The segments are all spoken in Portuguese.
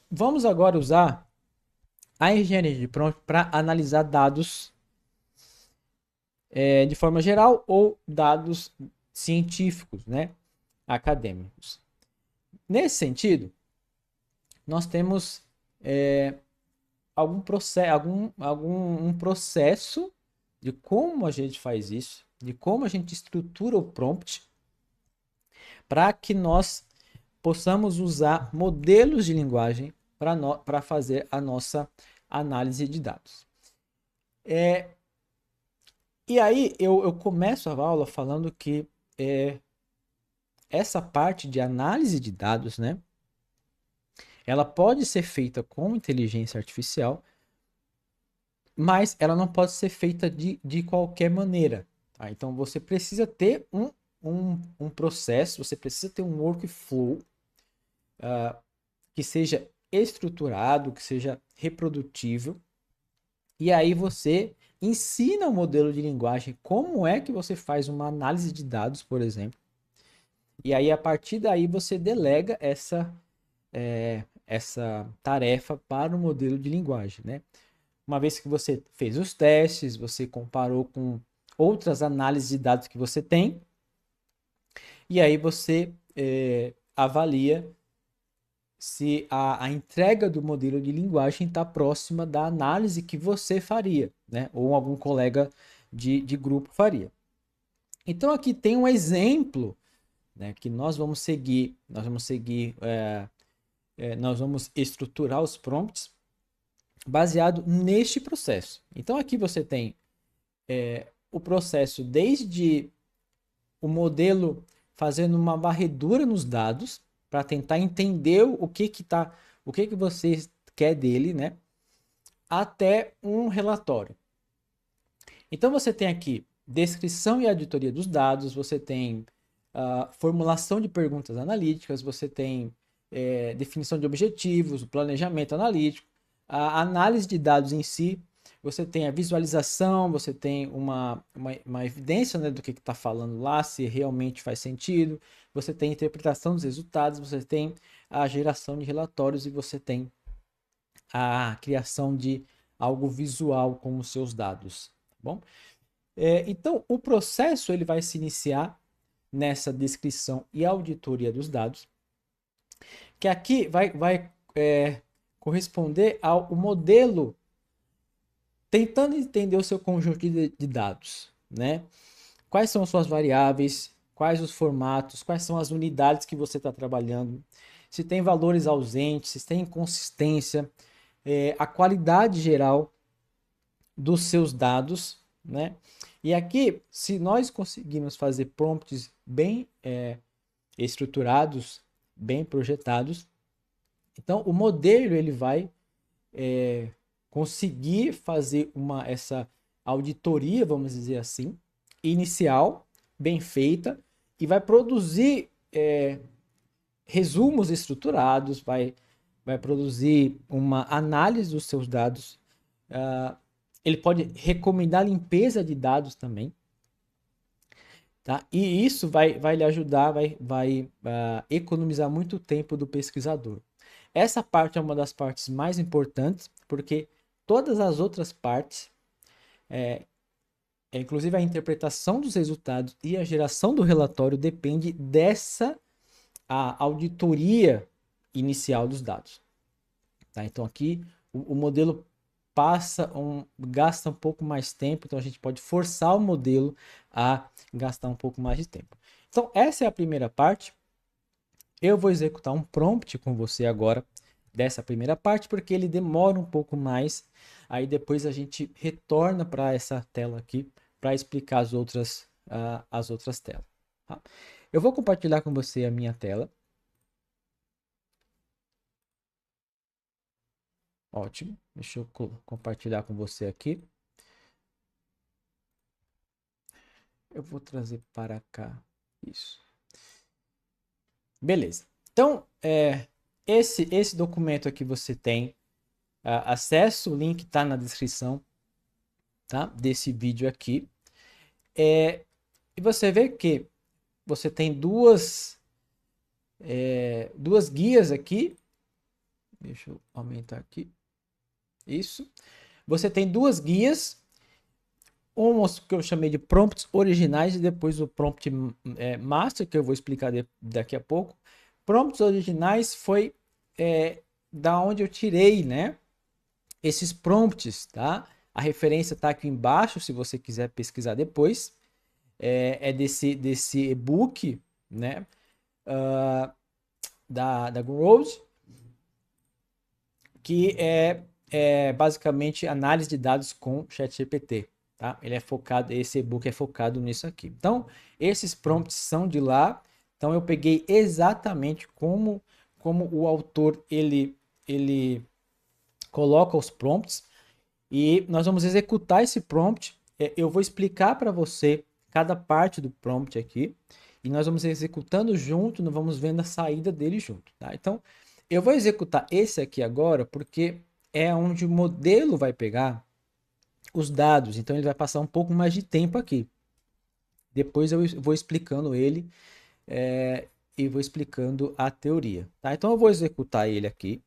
vamos agora usar a engenharia de prompt para analisar dados de forma geral ou dados científicos, né, acadêmicos. Nesse sentido, nós temos algum processo, um processo de como a gente faz isso, de como a gente estrutura o prompt para que nós possamos usar modelos de linguagem para fazer a nossa análise de dados. E aí eu começo a aula falando que é, essa parte de análise de dados, né? Ela pode ser feita com inteligência artificial, mas ela não pode ser feita de qualquer maneira. Tá? Então você precisa ter um processo, você precisa ter um workflow que seja estruturado, que seja reprodutível. E aí você ensina o modelo de linguagem como é que você faz uma análise de dados, por exemplo. E aí, a partir daí, você delega essa tarefa para o modelo de linguagem, né? Uma vez que você fez os testes, você comparou com outras análises de dados que você tem, e aí você avalia se a entrega do modelo de linguagem está próxima da análise que você faria, né? Ou algum colega de grupo faria. Então aqui tem um exemplo, né, que nós vamos estruturar os prompts baseado neste processo. Então aqui você tem o processo desde o modelo fazendo uma varredura nos dados para tentar entender o que você quer dele, né? Até um relatório. Então você tem aqui descrição e auditoria dos dados, você tem formulação de perguntas analíticas, você tem definição de objetivos, o planejamento analítico, a análise de dados em si, você tem a visualização, você tem uma evidência, né, do que está falando lá, se realmente faz sentido, você tem a interpretação dos resultados, você tem a geração de relatórios e você tem a criação de algo visual com os seus dados, tá bom? Então, o processo ele vai se iniciar nessa descrição e auditoria dos dados, que aqui vai corresponder ao modelo tentando entender o seu conjunto de dados, né? Quais são as suas variáveis, quais os formatos, quais são as unidades que você está trabalhando, se tem valores ausentes, se tem inconsistência, a qualidade geral dos seus dados, né? E aqui, se nós conseguirmos fazer prompts bem estruturados, bem projetados, então o modelo ele vai conseguir fazer essa auditoria, vamos dizer assim, inicial, bem feita, e vai produzir resumos estruturados, vai produzir uma análise dos seus dados. Ele pode recomendar limpeza de dados também, tá? E isso vai lhe ajudar, vai economizar muito tempo do pesquisador. Essa parte é uma das partes mais importantes, porque todas as outras partes, inclusive a interpretação dos resultados e a geração do relatório, depende dessa a auditoria inicial dos dados. Tá? Então aqui o modelo gasta um pouco mais tempo, então a gente pode forçar o modelo a gastar um pouco mais de tempo. Então essa é a primeira parte. Eu vou executar um prompt com você agora dessa primeira parte, porque ele demora um pouco mais. Aí depois a gente retorna para essa tela aqui para explicar as outras telas. Tá? Eu vou compartilhar com você a minha tela. Ótimo. Deixa eu compartilhar com você aqui. Eu vou trazer para cá. Isso. Beleza. Então, esse documento aqui você tem acesso, o link está na descrição, tá? Desse vídeo aqui. E você vê que você tem duas guias aqui, Deixa eu aumentar aqui. Isso. Você tem duas guias. Uma que eu chamei de prompts originais e depois o prompt master, que eu vou explicar daqui a pouco. Prompts originais foi da onde eu tirei, né, esses prompts, tá? A referência tá aqui embaixo, se você quiser pesquisar depois. É desse e-book, né, da Growth, que é basicamente análise de dados com ChatGPT, tá? Ele é focado, esse e-book é focado nisso aqui. Então, esses prompts são de lá. Então, eu peguei exatamente como o autor ele coloca os prompts e nós vamos executar esse prompt. Eu vou explicar para você cada parte do prompt aqui e nós vamos executando junto, nós vamos vendo a saída dele junto, tá? Então, eu vou executar esse aqui agora porque é onde o modelo vai pegar os dados, então ele vai passar um pouco mais de tempo aqui. Depois eu vou explicando ele e vou explicando a teoria, tá? Então eu vou executar ele aqui,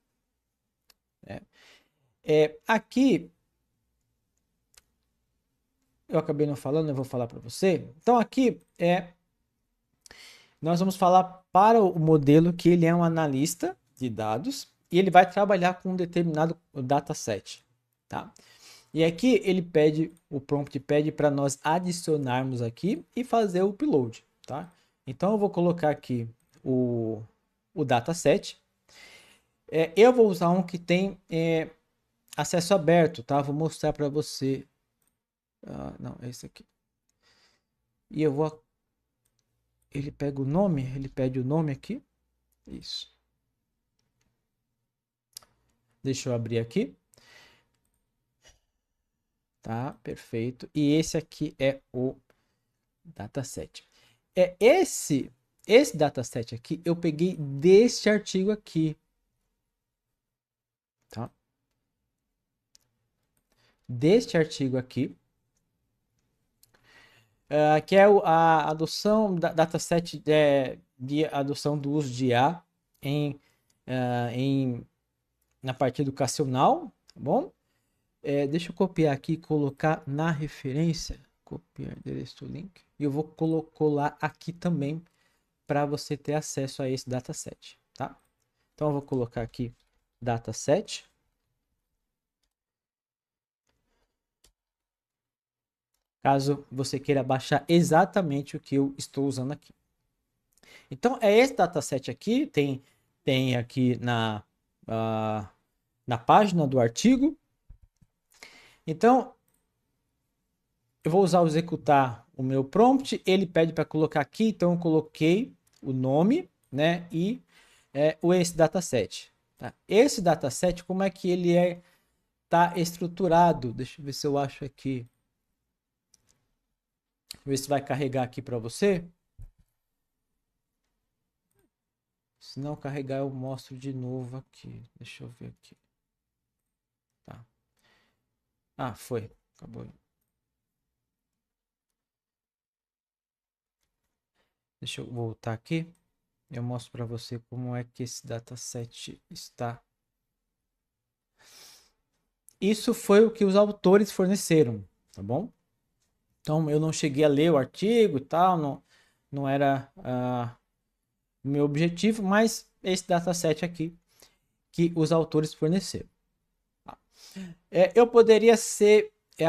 né? Aqui eu acabei não falando, eu vou falar para você. Então aqui nós vamos falar para o modelo que ele é um analista de dados e ele vai trabalhar com um determinado dataset, tá? E aqui ele pede, o prompt pede para nós adicionarmos aqui e fazer o upload, tá? Então eu vou colocar aqui o dataset. Eu vou usar um que tem acesso aberto, tá? Vou mostrar para você. Não, é esse aqui. E eu vou. Ele pega o nome, ele pede o nome aqui. Isso. Deixa eu abrir aqui. Tá, perfeito. E esse aqui é o dataset. Esse dataset aqui eu peguei deste artigo aqui, tá? Deste artigo aqui, que é a adoção da dataset de adoção do uso de IA em na parte educacional, tá bom? Deixa eu copiar aqui e colocar na referência. Copiar endereço do link. E eu vou colar aqui também para você ter acesso a esse dataset, tá? Então eu vou colocar aqui dataset. Caso você queira baixar exatamente o que eu estou usando aqui. Então é esse dataset aqui, tem aqui na página do artigo. Então eu vou usar o executar o meu prompt, ele pede para colocar aqui, então eu coloquei o nome, né, e esse dataset. Tá? Esse dataset, como é que ele tá estruturado? Deixa eu ver se eu acho aqui. Ver se vai carregar aqui para você. Se não carregar, eu mostro de novo aqui. Deixa eu ver aqui. Tá. Ah, foi. Acabou. Deixa eu voltar aqui. Eu mostro para você como é que esse dataset está. Isso foi o que os autores forneceram, tá bom? Então eu não cheguei a ler o artigo e tal, não era o meu objetivo, mas esse dataset aqui que os autores forneceram. Tá? Eu poderia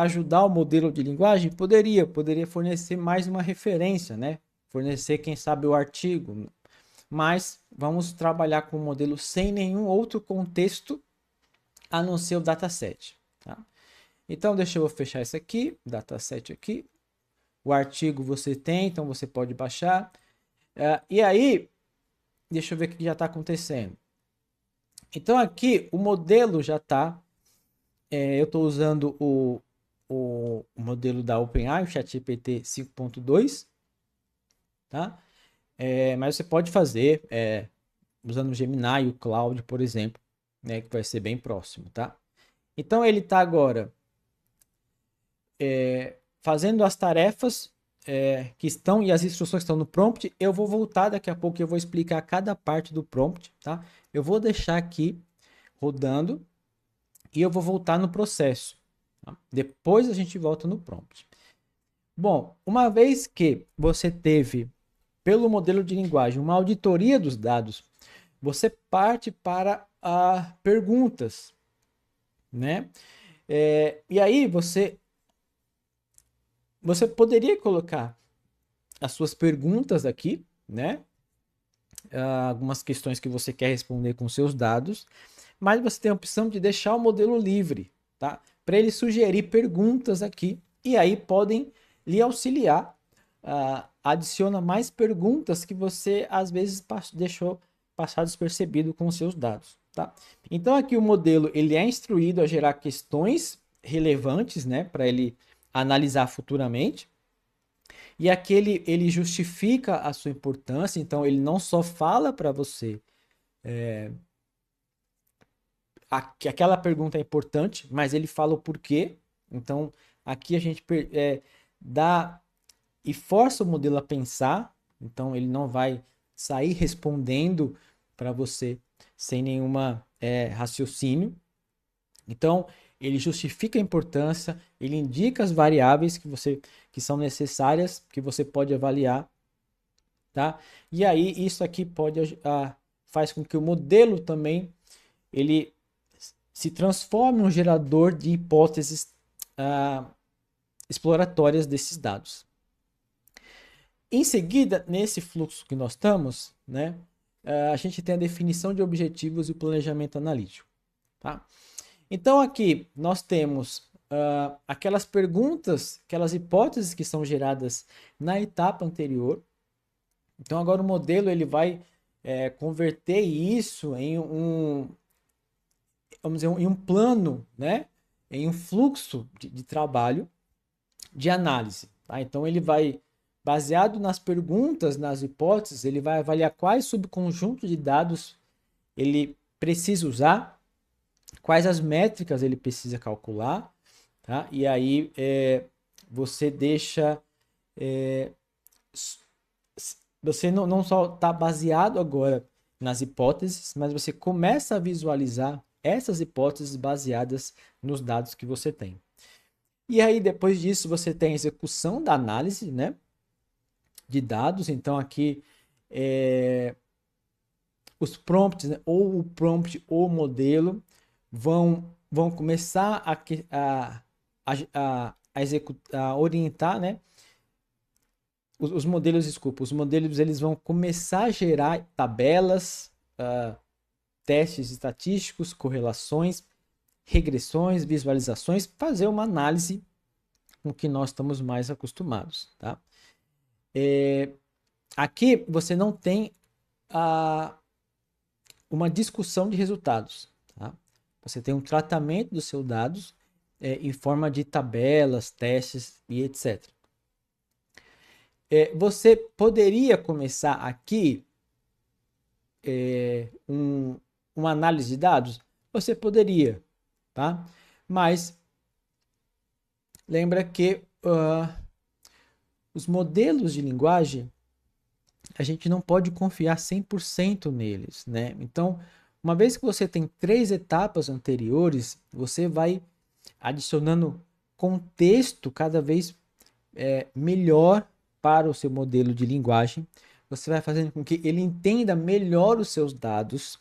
ajudar o modelo de linguagem? Poderia fornecer mais uma referência, né? Fornecer, quem sabe, o artigo. Mas vamos trabalhar com o modelo sem nenhum outro contexto a não ser o dataset. Tá? Então, deixa eu fechar isso aqui, dataset aqui. O artigo você tem, então você pode baixar. E aí, deixa eu ver o que já está acontecendo. Então, aqui o modelo já está. Eu estou usando o modelo da OpenAI, o ChatGPT 5.2. Tá? Mas você pode fazer usando o Gemini e o Claude, por exemplo, né, que vai ser bem próximo, tá? Então ele está agora fazendo as tarefas que estão e as instruções que estão no prompt. Eu vou voltar daqui a pouco e eu vou explicar cada parte do prompt, tá? Eu vou deixar aqui rodando e eu vou voltar no processo. Tá? Depois a gente volta no prompt. Bom, uma vez que você teve, pelo modelo de linguagem, uma auditoria dos dados, você parte para perguntas, né? E aí você poderia colocar as suas perguntas aqui, né? Algumas questões que você quer responder com seus dados, mas você tem a opção de deixar o modelo livre, tá? Para ele sugerir perguntas aqui e aí podem lhe auxiliar. Adiciona mais perguntas que você às vezes deixou passar despercebido com os seus dados, tá? Então aqui o modelo ele é instruído a gerar questões relevantes, né, para ele analisar futuramente. E aqui ele justifica a sua importância, então ele não só fala para você que aquela pergunta é importante, mas ele fala o porquê. Então aqui a gente dá e força o modelo a pensar, então ele não vai sair respondendo para você sem nenhuma raciocínio. Então ele justifica a importância, ele indica as variáveis que são necessárias, que você pode avaliar, tá? E aí isso aqui faz com que o modelo também ele se transforme em um gerador de hipóteses exploratórias desses dados. Em seguida, nesse fluxo que nós estamos, né, a gente tem a definição de objetivos e o planejamento analítico. Tá? Então aqui nós temos aquelas perguntas, aquelas hipóteses que são geradas na etapa anterior. Então agora o modelo ele vai converter isso em vamos dizer, em um plano, né, em um fluxo de trabalho de análise. Tá? Então ele vai, baseado nas perguntas, nas hipóteses, ele vai avaliar quais subconjuntos de dados ele precisa usar, quais as métricas ele precisa calcular, tá? E aí você deixa... você não só está baseado agora nas hipóteses, mas você começa a visualizar essas hipóteses baseadas nos dados que você tem. E aí, depois disso, você tem a execução da análise, né, de dados. Então, aqui, os prompts, né, ou o prompt ou o modelo, vão começar a executar, a orientar, né, os modelos, desculpa, os modelos eles vão começar a gerar tabelas, testes estatísticos, correlações, regressões, visualizações, fazer uma análise com o que nós estamos mais acostumados, tá? Aqui você não tem uma discussão de resultados, tá? Você tem um tratamento dos seus dados em forma de tabelas, testes e etc. Você poderia começar aqui uma análise de dados? Você poderia, tá? Mas lembra que os modelos de linguagem, a gente não pode confiar 100% neles, né? Então, uma vez que você tem 3 etapas anteriores, você vai adicionando contexto cada vez melhor para o seu modelo de linguagem. Você vai fazendo com que ele entenda melhor os seus dados.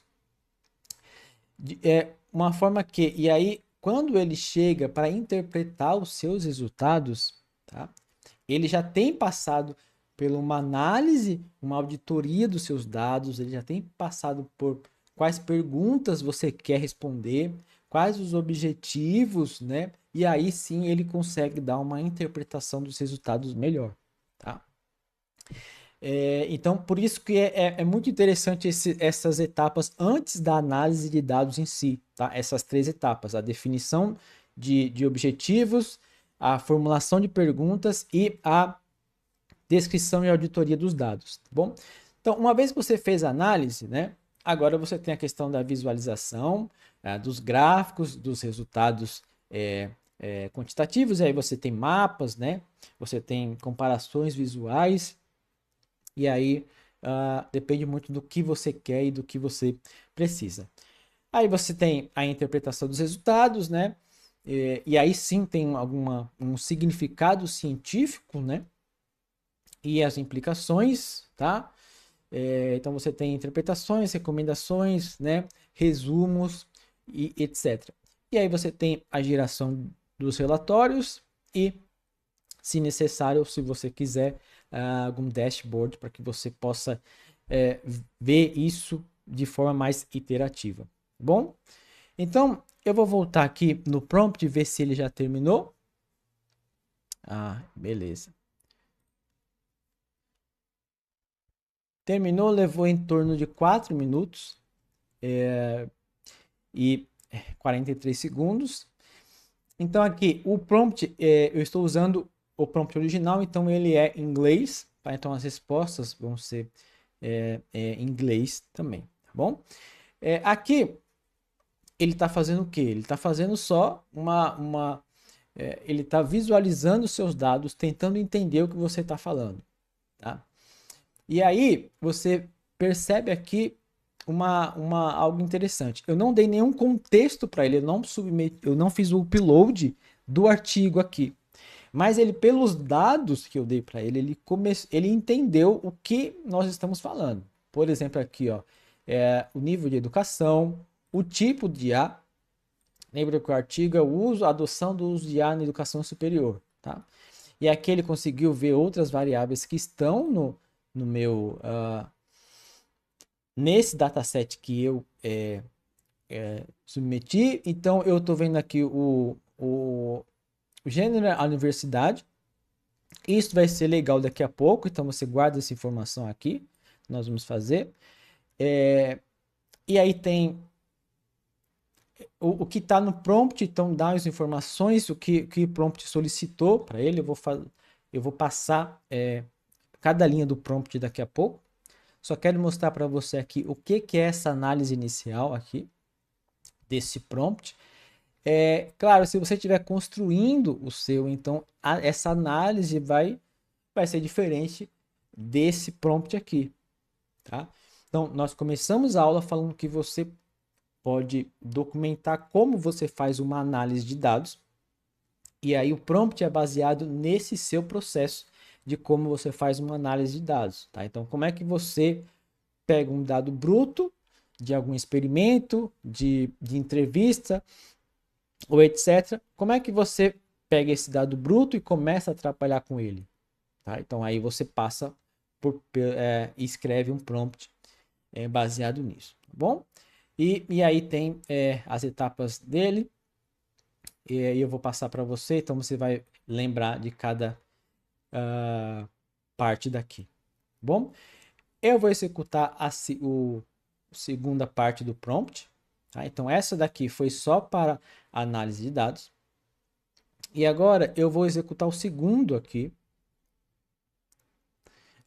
Uma forma que... E aí, quando ele chega para interpretar os seus resultados, tá? Ele já tem passado por uma análise, uma auditoria dos seus dados, ele já tem passado por quais perguntas você quer responder, quais os objetivos, né? E aí sim ele consegue dar uma interpretação dos resultados melhor, tá? Então, por isso que é muito interessante essas etapas antes da análise de dados em si, tá? Essas 3 etapas, a definição de objetivos, a formulação de perguntas e a descrição e auditoria dos dados, tá bom? Então, uma vez que você fez a análise, né? Agora você tem a questão da visualização, dos gráficos, dos resultados quantitativos, e aí você tem mapas, né? Você tem comparações visuais, e aí depende muito do que você quer e do que você precisa. Aí você tem a interpretação dos resultados, né? E aí sim tem um significado científico, né? E as implicações, tá? Então você tem interpretações, recomendações, né? Resumos e etc. E aí você tem a geração dos relatórios e, se necessário, se você quiser, algum dashboard para que você possa ver isso de forma mais iterativa. Bom, então eu vou voltar aqui no prompt e ver se ele já terminou. Ah, beleza. Terminou, levou em torno de 4 minutos e 43 segundos. Então aqui, o prompt, eu estou usando o prompt original, então ele é em inglês, tá? Então as respostas vão ser em inglês também, tá bom? Aqui, ele está fazendo o quê? Ele está fazendo só ele está visualizando os seus dados, tentando entender o que você está falando, tá? E aí, você percebe aqui algo interessante. Eu não dei nenhum contexto para ele, eu não fiz o upload do artigo aqui. Mas ele, pelos dados que eu dei para ele, ele entendeu o que nós estamos falando. Por exemplo, aqui, ó, o nível de educação, o tipo de IA. Lembra que o artigo é o uso, a adoção do uso de IA na educação superior, tá? E aqui ele conseguiu ver outras variáveis que estão no meu nesse dataset que eu submeti. Então eu estou vendo aqui o gênero, a universidade. Isso vai ser legal daqui a pouco, então você guarda essa informação aqui. Nós vamos fazer. E aí tem o que está no prompt, então dá as informações, o que o prompt solicitou para ele. Eu vou passar cada linha do prompt daqui a pouco. Só quero mostrar para você aqui o que é essa análise inicial aqui desse prompt. Claro, se você estiver construindo o seu, então essa análise vai ser diferente desse prompt aqui, tá? Então, nós começamos a aula falando que você pode documentar como você faz uma análise de dados, e aí o prompt é baseado nesse seu processo de como você faz uma análise de dados, tá? Então, como é que você pega um dado bruto de algum experimento, de entrevista ou etc. Como é que você pega esse dado bruto e começa a trabalhar com ele? Tá? Então aí você passa escreve um prompt baseado nisso, tá bom? E aí tem as etapas dele, e aí eu vou passar para você, então você vai lembrar de cada parte daqui, tá bom? Eu vou executar a segunda parte do prompt, tá? Então essa daqui foi só para análise de dados. E agora eu vou executar o segundo aqui.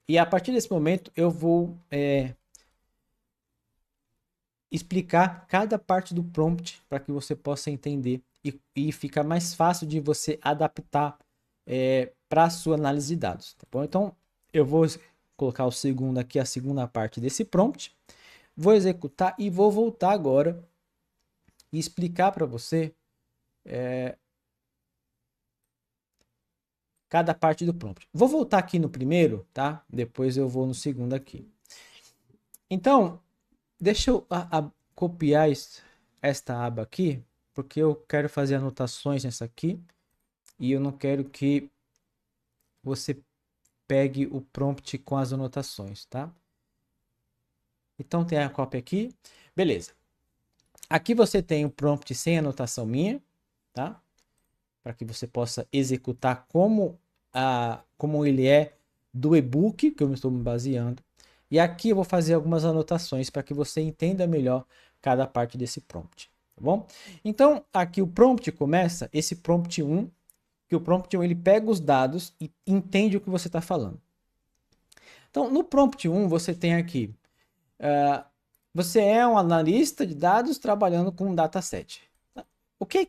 E a partir desse momento eu vou explicar cada parte do prompt para que você possa entender e fica mais fácil de você adaptar para a sua análise de dados, tá bom? Então eu vou colocar o segundo aqui, a segunda parte desse prompt, vou executar e vou voltar agora e explicar para você cada parte do prompt. Vou voltar aqui no primeiro, tá? Depois eu vou no segundo aqui. Então, deixa eu copiar esta aba aqui, porque eu quero fazer anotações nessa aqui e eu não quero que você pegue o prompt com as anotações, tá? Então tem a cópia aqui. Beleza. Aqui você tem o prompt sem anotação minha, tá? Para que você possa executar como ele é do e-book que eu estou me baseando. E aqui eu vou fazer algumas anotações para que você entenda melhor cada parte desse prompt, tá bom? Então, aqui o prompt começa, esse prompt 1, que o prompt 1 ele pega os dados e entende o que você está falando. Então, no prompt 1, você tem aqui, você é um analista de dados trabalhando com um dataset. O que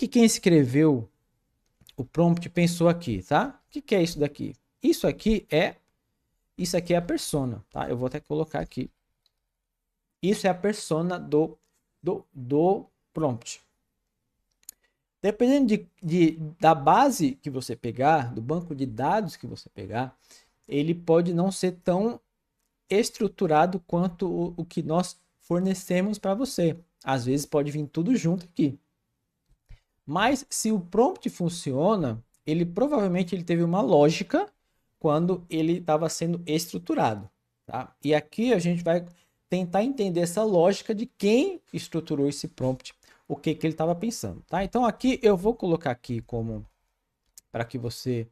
quem escreveu o prompt pensou aqui, tá? O que é isso daqui? Isso aqui é a persona, tá? Eu vou até colocar aqui. Isso é a persona do prompt. Dependendo da base que você pegar, do banco de dados que você pegar, ele pode não ser tão estruturado quanto o que nós fornecemos para você. Às vezes pode vir tudo junto aqui. Mas se o prompt funciona, ele provavelmente ele teve uma lógica quando ele estava sendo estruturado. Tá? E aqui a gente vai tentar entender essa lógica de quem estruturou esse prompt, o que ele estava pensando. Tá? Então aqui eu vou colocar aqui como para que você...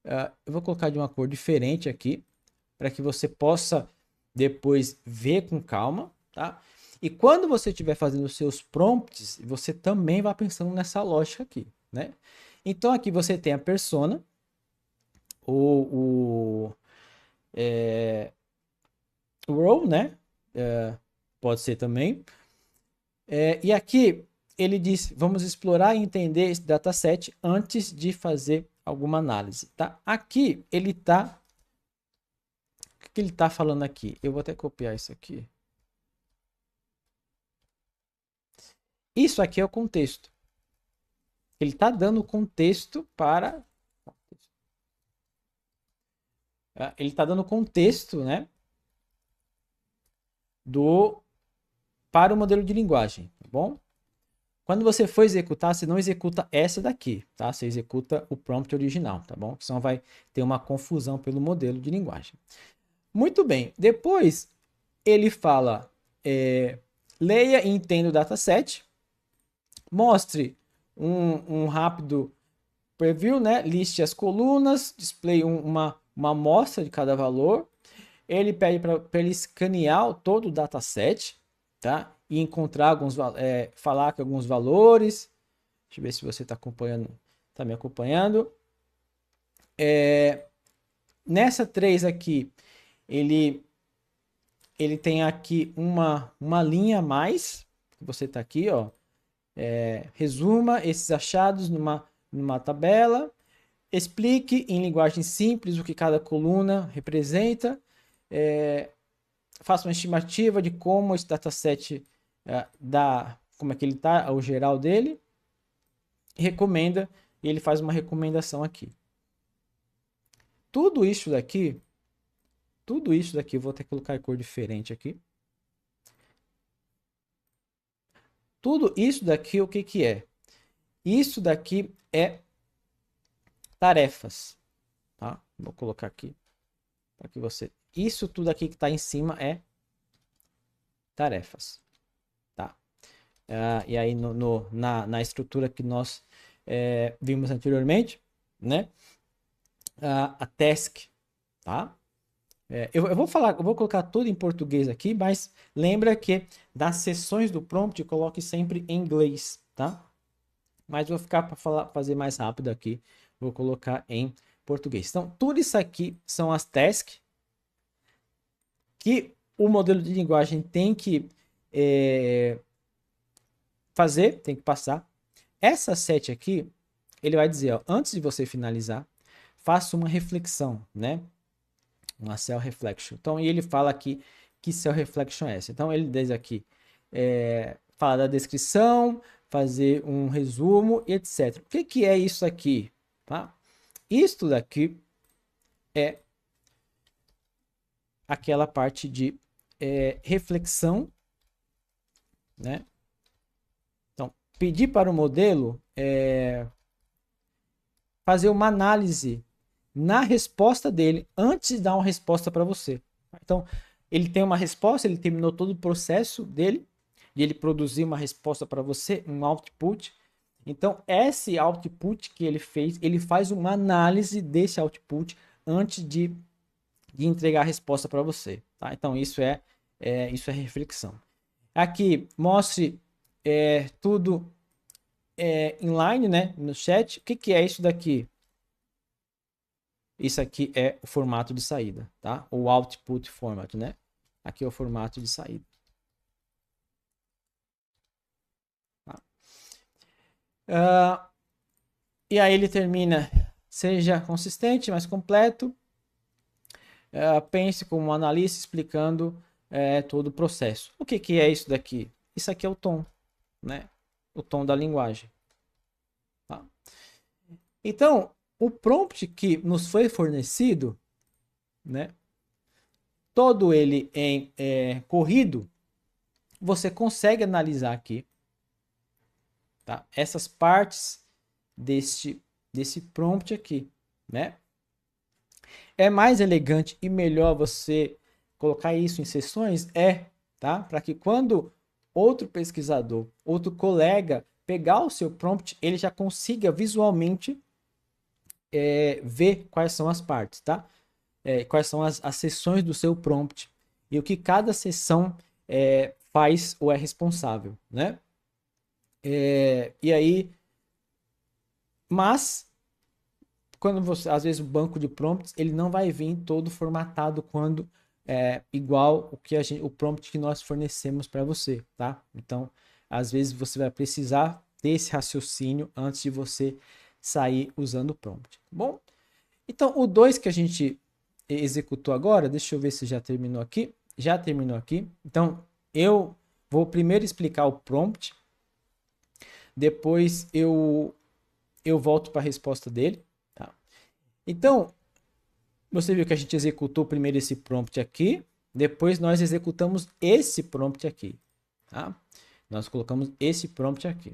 eu vou colocar de uma cor diferente aqui, para que você possa depois ver com calma. Tá? E quando você estiver fazendo os seus prompts, você também vai pensando nessa lógica aqui, né? Então aqui você tem a persona, o role, né? Pode ser também. E aqui ele diz, vamos explorar e entender esse dataset antes de fazer alguma análise, tá? Aqui ele tá... O que ele está falando aqui? Eu vou até copiar isso aqui. Isso aqui é o contexto. Ele está dando contexto para... Ele está dando contexto, né? Para o modelo de linguagem, tá bom? Quando você for executar, você não executa essa daqui, tá? Você executa o prompt original, tá bom? Senão vai ter uma confusão pelo modelo de linguagem. Muito bem. Depois, ele fala, leia e entenda o dataset, mostre um rápido preview, né? Liste as colunas, display uma amostra de cada valor. Ele pede para ele escanear todo o dataset, tá? E encontrar alguns, falar com alguns valores. Deixa eu ver se você está acompanhando, está me acompanhando. Nessa 3 aqui, ele tem aqui uma linha a mais. Você está aqui, ó. Resuma esses achados numa tabela. Explique em linguagem simples o que cada coluna representa. Faça uma estimativa de como esse dataset como é que ele está, o geral dele. Recomenda, e ele faz uma recomendação aqui. Tudo isso daqui, eu vou ter que colocar em cor diferente aqui. Tudo isso daqui, o que que é? Isso daqui é tarefas, tá? Vou colocar aqui para que você... Isso tudo aqui que está em cima é tarefas, tá? E aí na estrutura que nós vimos anteriormente, né? A task, tá? Eu vou colocar tudo em português aqui, mas lembra que nas sessões do prompt coloque sempre em inglês, tá? Mas vou ficar para fazer mais rápido aqui, vou colocar em português. Então, tudo isso aqui são as tasks que o modelo de linguagem tem que fazer, tem que passar. Essa 7 aqui, ele vai dizer, ó, antes de você finalizar, faça uma reflexão, né? Uma cell reflection. Então, e ele fala aqui que cell reflection é essa. Então, ele diz aqui, fala da descrição, fazer um resumo, etc. O que que é isso aqui? Tá? Isto daqui é aquela parte de reflexão, né? Então, pedir para o modelo fazer uma análise na resposta dele antes de dar uma resposta para você. Então, ele tem uma resposta, ele terminou todo o processo dele, de ele produzir uma resposta para você, um output. Então, esse output que ele fez, ele faz uma análise desse output antes de entregar a resposta para você. Tá? Então, isso é reflexão. Aqui, mostre tudo inline, né, no chat. O que que é isso daqui? Isso aqui é o formato de saída, tá? O output format, né? Aqui é o formato de saída. Tá? E aí ele termina, seja consistente, mais completo. Pense como um analista explicando todo o processo. O que que é isso daqui? Isso aqui é o tom, né? O tom da linguagem. Tá? Então, o prompt que nos foi fornecido, né? Todo ele em corrido, você consegue analisar aqui, tá? Essas partes desse prompt aqui, né? É mais elegante e melhor você colocar isso em sessões? Tá? Para que quando outro pesquisador, outro colega pegar o seu prompt, ele já consiga visualmente ver quais são as partes, tá? Quais são as sessões do seu prompt e o que cada sessão faz ou é responsável, né? E aí, mas quando você, às vezes o banco de prompts, ele não vai vir todo formatado quando igual o prompt que nós fornecemos para você, tá? Então, às vezes você vai precisar desse raciocínio antes de você sair usando o prompt. Bom, então o 2 que a gente executou agora, deixa eu ver se já terminou aqui. Já terminou aqui. Então, eu vou primeiro explicar o prompt, depois eu volto para a resposta dele. Tá? Então, você viu que a gente executou primeiro esse prompt aqui, depois nós executamos esse prompt aqui. Tá? Nós colocamos esse prompt aqui.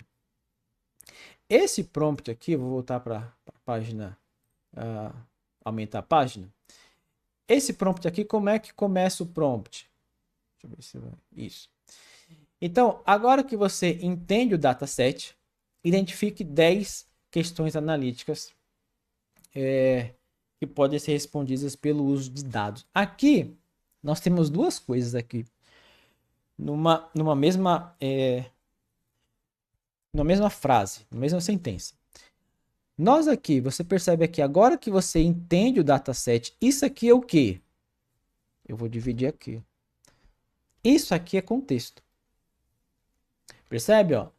Esse prompt aqui, vou voltar para a página, aumentar a página. Esse prompt aqui, como é que começa o prompt? Deixa eu ver se vai. Isso. Então, agora que você entende o dataset, identifique 10 questões analíticas que podem ser respondidas pelo uso de dados. Aqui, nós temos duas coisas aqui. Numa mesma frase, na mesma sentença. Nós aqui, você percebe aqui, agora que você entende o dataset, isso aqui é o quê? Eu vou dividir aqui. Isso aqui é contexto. Percebe, ó?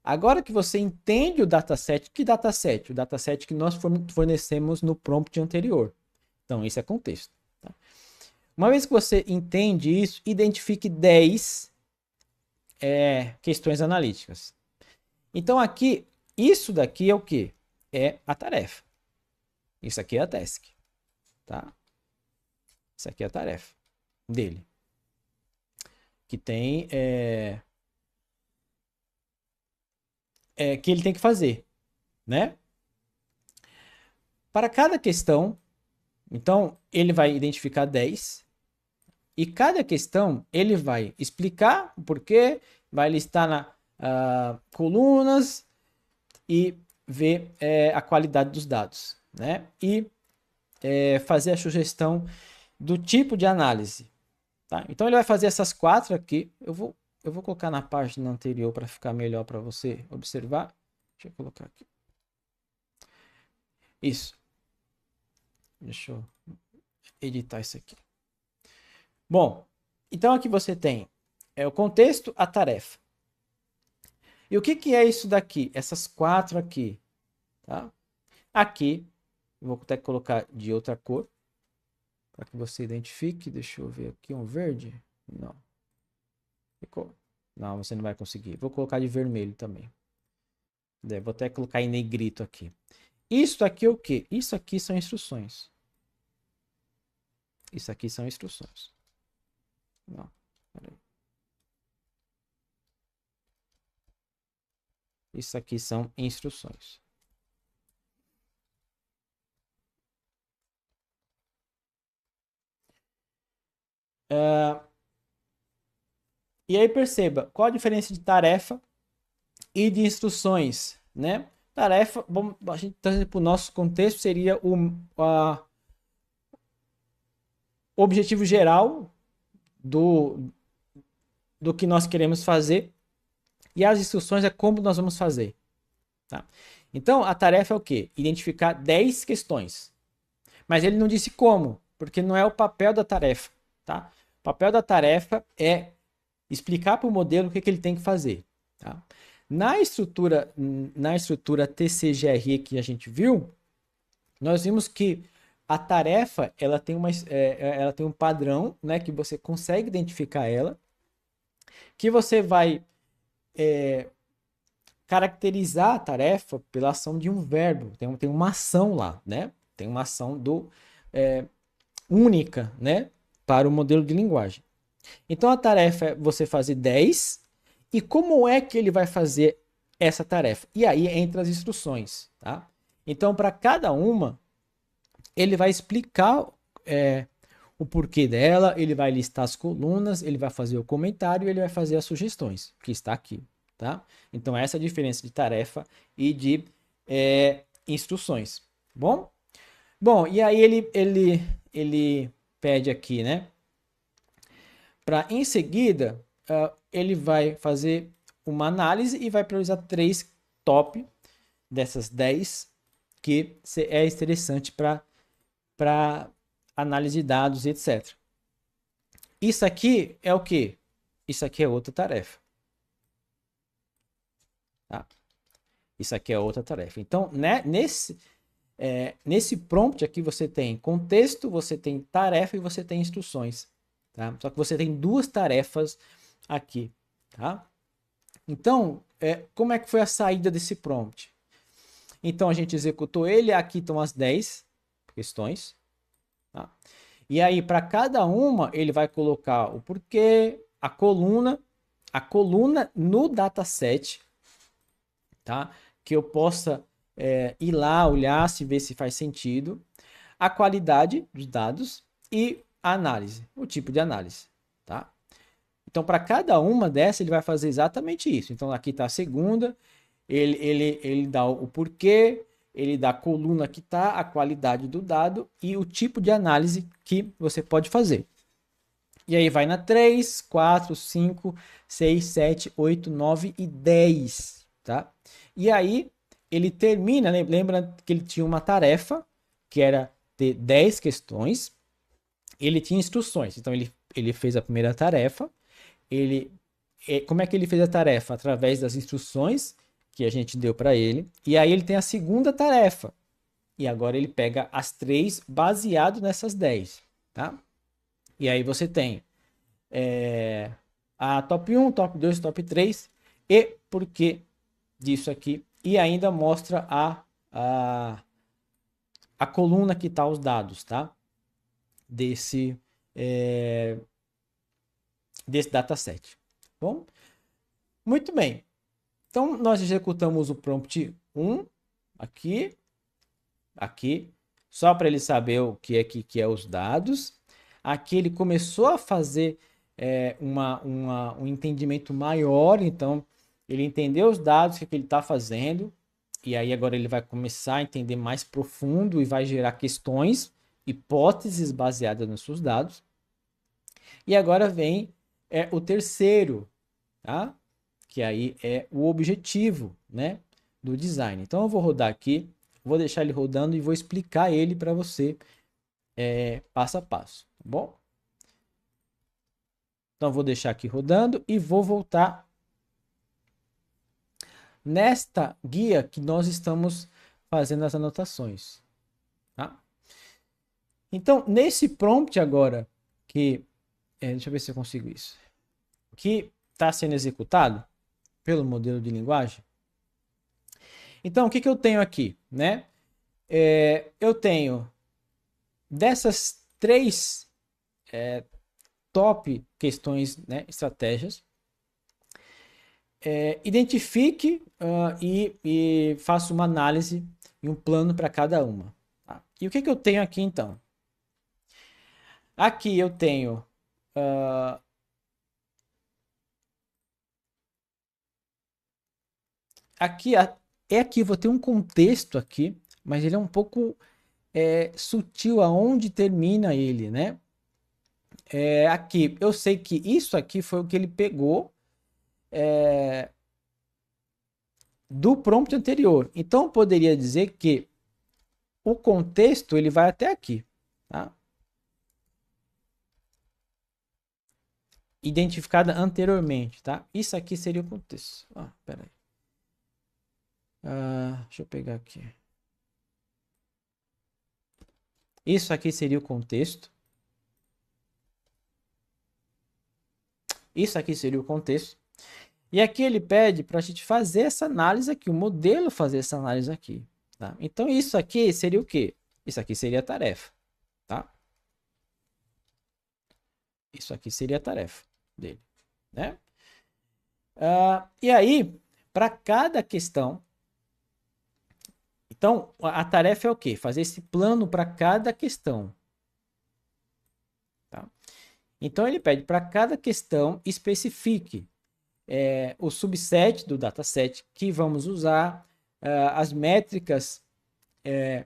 Agora que você entende o dataset, que dataset? O dataset que nós fornecemos no prompt anterior. Então, isso é contexto. Tá? Uma vez que você entende isso, identifique 10 questões analíticas. Então, aqui, isso daqui é o quê? É a tarefa. Isso aqui é a task. Tá? Isso aqui é a tarefa dele. Que tem... que ele tem que fazer, né? Para cada questão, então, ele vai identificar 10 e cada questão ele vai explicar o porquê, vai listar na colunas e ver a qualidade dos dados, né? E fazer a sugestão do tipo de análise, tá? Então, ele vai fazer essas 4 aqui. Eu vou colocar na página anterior para ficar melhor para você observar. Deixa eu colocar aqui. Isso. Deixa eu editar isso aqui. Bom, então aqui você tem o contexto, a tarefa. E o que é isso daqui? Essas 4 aqui. Tá? Aqui, vou até colocar de outra cor, para que você identifique. Deixa eu ver aqui, um verde. Não. Ficou. Não, você não vai conseguir. Vou colocar de vermelho também. Vou até colocar em negrito aqui. Isso aqui é o quê? Isso aqui são instruções. Isso aqui são instruções. Não, peraí. Isso aqui são instruções. E aí perceba, qual a diferença de tarefa e de instruções, né? Tarefa, vamos, a gente trazer para o nosso contexto, seria o objetivo geral do que nós queremos fazer, e as instruções é como nós vamos fazer. Tá? Então, a tarefa é o quê? Identificar 10 questões. Mas ele não disse como, porque não é o papel da tarefa. Tá? O papel da tarefa é explicar para o modelo o que ele tem que fazer. Tá? Na estrutura TCGRE que a gente viu, nós vimos que a tarefa, ela tem um padrão, né, que você consegue identificar ela, que você vai caracterizar a tarefa pela ação de um verbo. Tem uma ação lá, né? Tem uma ação única, né, para o modelo de linguagem. Então a tarefa é você fazer 10. E como é que ele vai fazer essa tarefa? E aí entra as instruções, tá? Então, para cada uma, ele vai explicar o porquê dela, ele vai listar as colunas, ele vai fazer o comentário, ele vai fazer as sugestões, que está aqui, tá? Então, essa é a diferença de tarefa e de instruções, bom? Bom, e aí ele pede aqui, né? Para em seguida, ele vai fazer uma análise e vai priorizar 3 top dessas 10 que é interessante para análise de dados, etc. Isso aqui é o quê? Isso aqui é outra tarefa. Tá? Isso aqui é outra tarefa. Então, né, nesse prompt aqui você tem contexto, você tem tarefa e você tem instruções. Tá? Só que você tem 2 tarefas aqui. Tá? Então, como é que foi a saída desse prompt? Então, a gente executou ele, aqui estão as 10 questões. Tá? E aí, para cada uma, ele vai colocar o porquê, a coluna no dataset, tá? Que eu possa ir lá, olhar, se ver se faz sentido, a qualidade dos dados e a análise, o tipo de análise, tá? Então, para cada uma dessas, ele vai fazer exatamente isso. Então, aqui está a segunda, ele dá o porquê, ele dá a coluna que está, a qualidade do dado e o tipo de análise que você pode fazer. E aí vai na 3, 4, 5, 6, 7, 8, 9 e 10, tá? E aí ele termina, lembra que ele tinha uma tarefa, que era ter 10 questões, ele tinha instruções. Então ele fez a primeira tarefa, como é que ele fez a tarefa? Através das instruções que a gente deu para ele. E aí ele tem a segunda tarefa. E agora ele pega as 3 baseado nessas 10, tá? E aí você tem a top 1, top 2, top 3 e por que disso aqui. E ainda mostra a coluna que está os dados, tá? Desse dataset. Bom, muito bem. Então, nós executamos o prompt 1 aqui, só para ele saber o que é os dados. Aqui ele começou a fazer um entendimento maior, então ele entendeu os dados, o que ele está fazendo, e aí agora ele vai começar a entender mais profundo e vai gerar questões, hipóteses baseadas nos seus dados. E agora vem o terceiro, tá? Que aí é o objetivo, né, do design. Então eu vou rodar aqui, vou deixar ele rodando e vou explicar ele para você passo a passo, tá bom? Então vou deixar aqui rodando e vou voltar nesta guia que nós estamos fazendo as anotações, tá? Então nesse prompt agora deixa eu ver se eu consigo isso, que está sendo executado pelo modelo de linguagem. Então o que eu tenho aqui, né? Eu tenho dessas 3 top questões, né, estratégias, identifique e faça uma análise e um plano para cada uma. Tá? E o que eu tenho aqui então? Aqui eu tenho aqui vou ter um contexto aqui, mas ele é um pouco sutil aonde termina ele, né? Aqui eu sei que isso aqui foi o que ele pegou do prompt anterior. Então eu poderia dizer que o contexto ele vai até aqui, tá? Identificada anteriormente, tá? Isso aqui seria o contexto. Pera aí. Deixa eu pegar aqui. Isso aqui seria o contexto. Isso aqui seria o contexto. E aqui ele pede para a gente fazer essa análise aqui, o modelo fazer essa análise aqui. Tá? Então isso aqui seria o quê? Isso aqui seria a tarefa. Tá? Isso aqui seria a tarefa dele. Né? E aí, para cada questão, então a tarefa é o quê? Fazer esse plano para cada questão. Tá? Então ele pede para cada questão especifique o subset do dataset que vamos usar, as métricas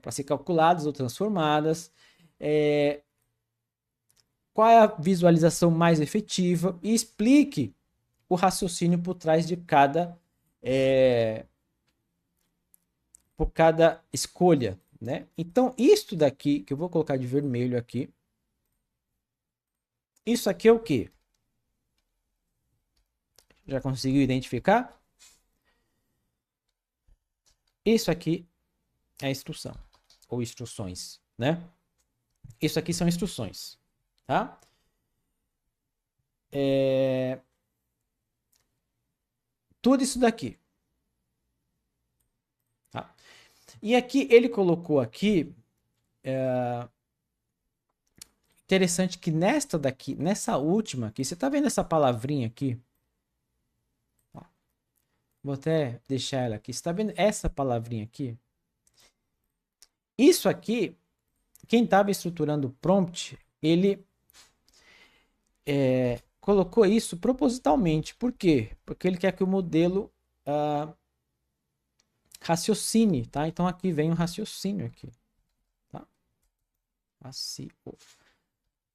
para ser calculadas ou transformadas, qual é a visualização mais efetiva e explique o raciocínio por trás de por cada escolha, né? Então, isto daqui, que eu vou colocar de vermelho aqui, isso aqui é o quê? Já conseguiu identificar? Isso aqui é a instrução, ou instruções, né? Isso aqui são instruções, tá? Tudo isso daqui. Tá? E aqui, ele colocou aqui, interessante que nesta daqui, nessa última aqui, você tá vendo essa palavrinha aqui? Ó, vou até deixar ela aqui. Você tá vendo essa palavrinha aqui? Isso aqui, quem estava estruturando o prompt, ele colocou isso propositalmente. Por quê? Porque ele quer que o modelo raciocine, tá? Então aqui vem o raciocínio aqui, tá?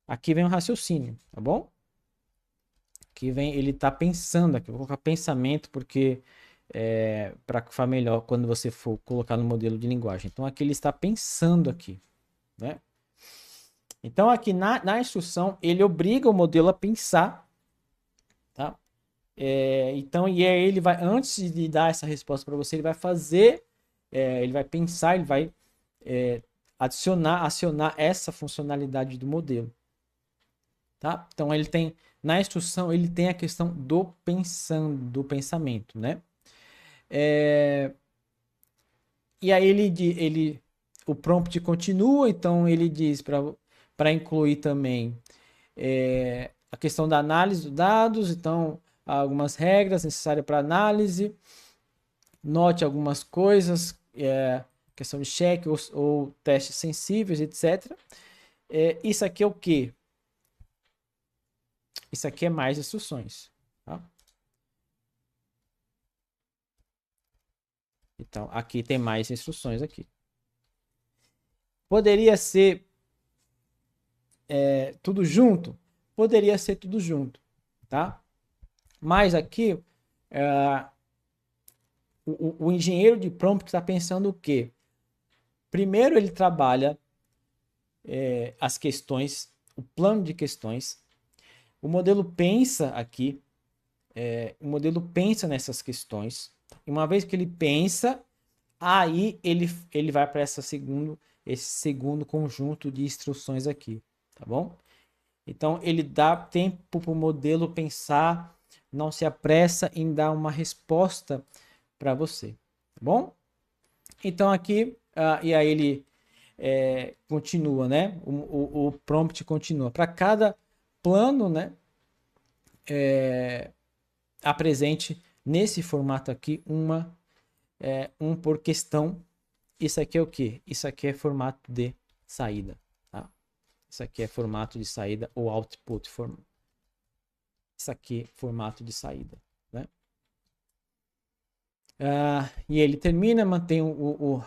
Aqui vem o raciocínio, tá bom? Aqui vem, ele tá pensando aqui, vou colocar pensamento porque para ficar melhor quando você for colocar no modelo de linguagem. Então aqui ele está pensando aqui, né? Então aqui na instrução ele obriga o modelo a pensar, tá? Então, e aí ele vai, antes de dar essa resposta para você, ele vai fazer, ele vai pensar, ele vai acionar essa funcionalidade do modelo. Tá? Então, ele tem, na instrução, ele tem a questão do pensamento, né? E aí o prompt continua, então ele diz para incluir também a questão da análise dos dados, então algumas regras necessárias para análise, note algumas coisas, questão de cheque ou testes sensíveis, etc. Isso aqui é o quê? Isso aqui é mais instruções. Tá? Então, aqui tem mais instruções aqui. Poderia ser tudo junto? Poderia ser tudo junto, tá? Mas aqui, o engenheiro de prompt está pensando o quê? Primeiro ele trabalha as questões, o plano de questões. O modelo pensa aqui, o modelo pensa nessas questões. E uma vez que ele pensa, aí ele vai para esse segundo conjunto de instruções aqui, tá bom? Então ele dá tempo para o modelo pensar, não se apressa em dar uma resposta para você, tá bom? Então aqui, e aí ele continua, né? O prompt continua. Para cada plano, né? Apresente nesse formato aqui um por questão. Isso aqui é o que? Isso aqui é formato de saída, tá? Isso aqui é formato de saída ou output form. Isso aqui é formato de saída, né? E ele termina, mantém o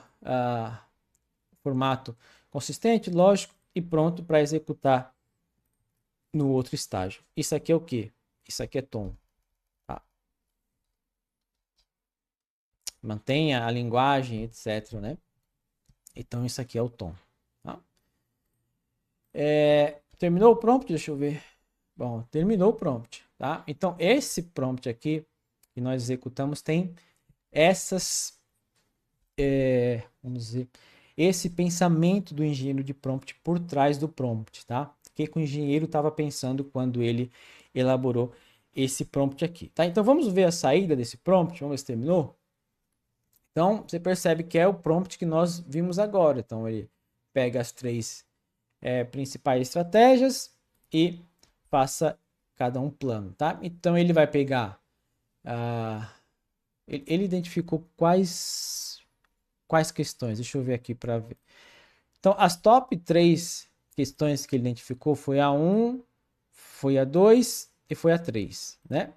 formato consistente, lógico e pronto para executar no outro estágio. Isso aqui é o que? Isso aqui é tom. Tá? Mantenha a linguagem, etc. Né? Então isso aqui é o tom. Tá? Terminou o prompt? Deixa eu ver. Bom, terminou o prompt. Tá? Então esse prompt aqui que nós executamos tem essas, vamos dizer, esse pensamento do engenheiro de prompt por trás do prompt, tá? O que o engenheiro estava pensando quando ele elaborou esse prompt aqui, tá? Então vamos ver a saída desse prompt, vamos ver se terminou. Então você percebe que é o prompt que nós vimos agora. Então ele pega as três principais estratégias e faça cada um plano, tá? Então ele vai pegar ele identificou quais questões. Deixa eu ver aqui para ver. Então, as top 3 questões que ele identificou foi a 1, foi a 2 e foi a 3, né?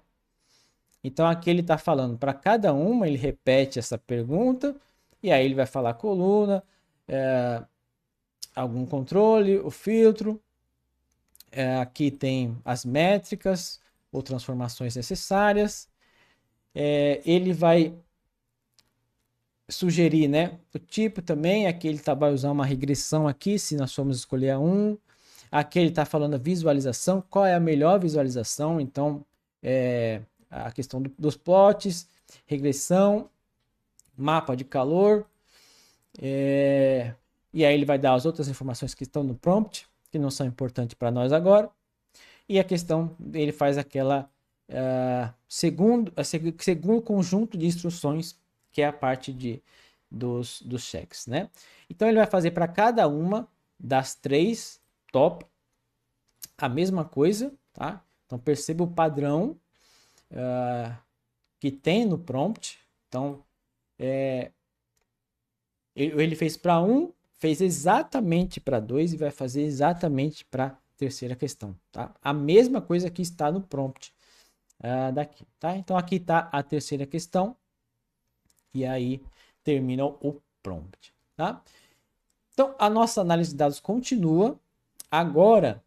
Então, aqui ele está falando para cada uma, ele repete essa pergunta e aí ele vai falar coluna, algum controle, o filtro. Aqui tem as métricas ou transformações necessárias. Ele vai sugerir, né? O tipo também, aqui ele vai usar uma regressão aqui, se nós formos escolher a 1. Aqui ele está falando a visualização, qual é a melhor visualização, então a questão dos plots, regressão, mapa de calor, e aí ele vai dar as outras informações que estão no prompt, que não são importantes para nós agora, e a questão, ele faz aquela segundo conjunto de instruções, que é a parte dos cheques, né? Então ele vai fazer para cada uma das 3 top a mesma coisa, tá? Então perceba o padrão que tem no prompt. Então ele fez para 1, fez exatamente para 2 e vai fazer exatamente para a terceira questão, tá? A mesma coisa que está no prompt daqui, tá? Então aqui está a terceira questão e aí termina o prompt, tá? Então a nossa análise de dados continua. Agora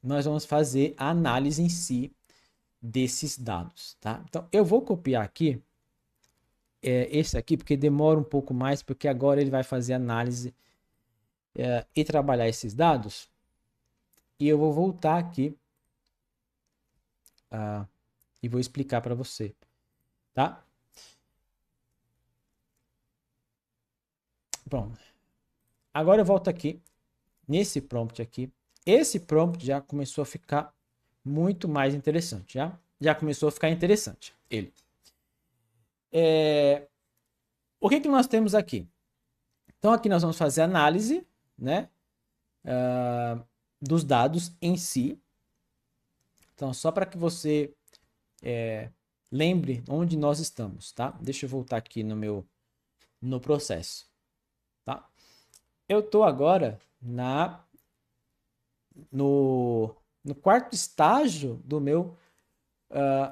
nós vamos fazer a análise em si desses dados, tá? Então eu vou copiar aqui esse aqui porque demora um pouco mais, porque agora ele vai fazer análise e trabalhar esses dados. E eu vou voltar aqui e vou explicar para você, tá? Bom, agora eu volto aqui nesse prompt aqui. Esse prompt já começou a ficar muito mais interessante, já começou a ficar interessante ele. O que nós temos aqui? Então aqui nós vamos fazer análise, né, dos dados em si. Então só para que você lembre onde nós estamos, tá? Deixa eu voltar aqui no processo, tá? Eu tô agora no quarto estágio do meu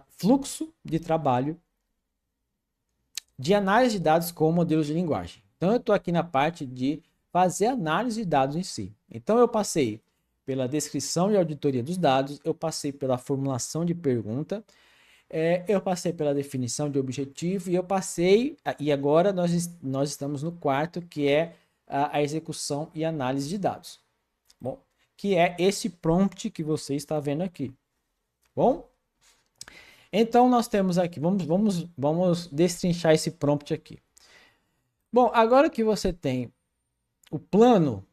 fluxo de trabalho de análise de dados com modelos de linguagem. Então, eu estou aqui na parte de fazer análise de dados em si. Então, eu passei pela descrição e auditoria dos dados, eu passei pela formulação de pergunta, eu passei pela definição de objetivo e agora nós estamos no quarto, que é a execução e análise de dados. Bom, que é esse prompt que você está vendo aqui. Bom? Então, nós temos aqui, vamos destrinchar esse prompt aqui. Bom, agora que você tem o plano,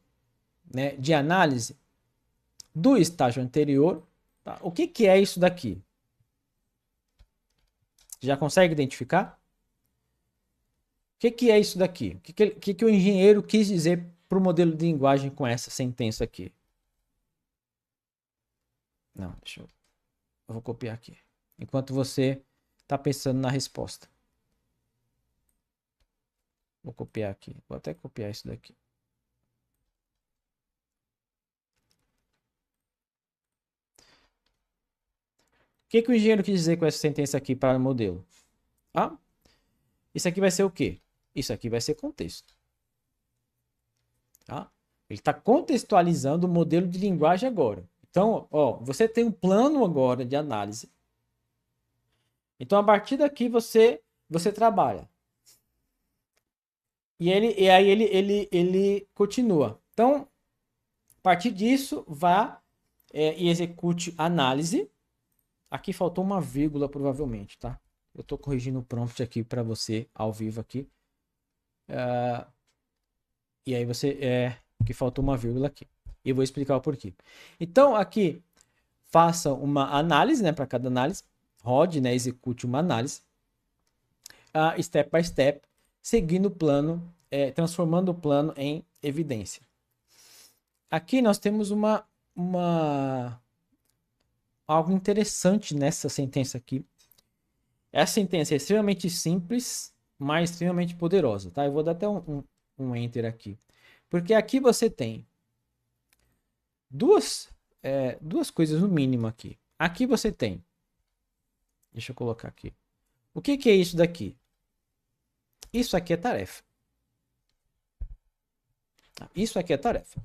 né, de análise do estágio anterior, tá? O que é isso daqui? Já consegue identificar? O que é isso daqui? O que o engenheiro quis dizer para o modelo de linguagem com essa sentença aqui? Não, eu vou copiar aqui. Enquanto você está pensando na resposta. Vou copiar aqui. Vou até copiar isso daqui. O que o engenheiro quis dizer com essa sentença aqui para o modelo? Isso aqui vai ser o quê? Isso aqui vai ser contexto. Tá? Ele está contextualizando o modelo de linguagem agora. Então, você tem um plano agora de análise. Então, a partir daqui, você trabalha. E aí ele continua. Então, a partir disso, vá e execute análise. Aqui faltou uma vírgula, provavelmente, tá? Eu estou corrigindo o prompt aqui para você, ao vivo aqui. E aí que faltou uma vírgula aqui. E eu vou explicar o porquê. Então, aqui, faça uma análise, né? Para cada análise. Rode, né? Execute uma análise. Step by step. Seguindo o plano, transformando o plano em evidência. Aqui nós temos algo interessante nessa sentença aqui. Essa sentença é extremamente simples, mas extremamente poderosa, tá? Eu vou dar até um enter aqui. Porque aqui você tem duas coisas no mínimo aqui. Aqui você tem... Deixa eu colocar aqui. O que é isso daqui? Isso aqui é tarefa. Isso aqui é tarefa.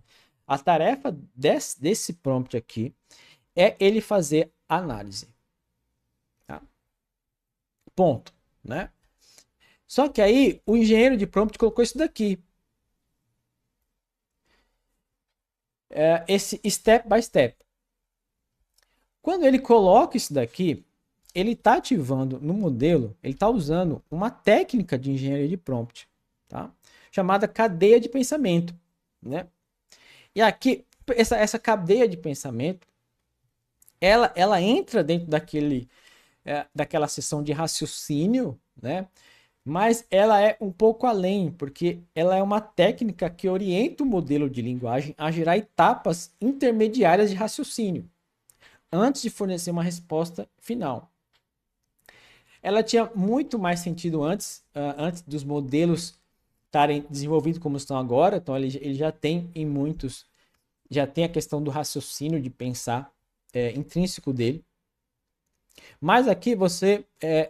A tarefa desse prompt aqui é ele fazer análise. Tá? Ponto, né? Só que aí o engenheiro de prompt colocou isso daqui. Esse step by step. Quando ele coloca isso daqui, ele está ativando no modelo, ele está usando uma técnica de engenharia de prompt, tá? Chamada cadeia de pensamento, né? E aqui, essa cadeia de pensamento, ela entra dentro daquela seção de raciocínio, né? Mas ela é um pouco além, porque ela é uma técnica que orienta o modelo de linguagem a gerar etapas intermediárias de raciocínio, antes de fornecer uma resposta final. Ela tinha muito mais sentido antes dos modelos estarem desenvolvidos como estão agora. Então, ele já tem em muitos, já tem a questão do raciocínio, de pensar intrínseco dele. Mas aqui você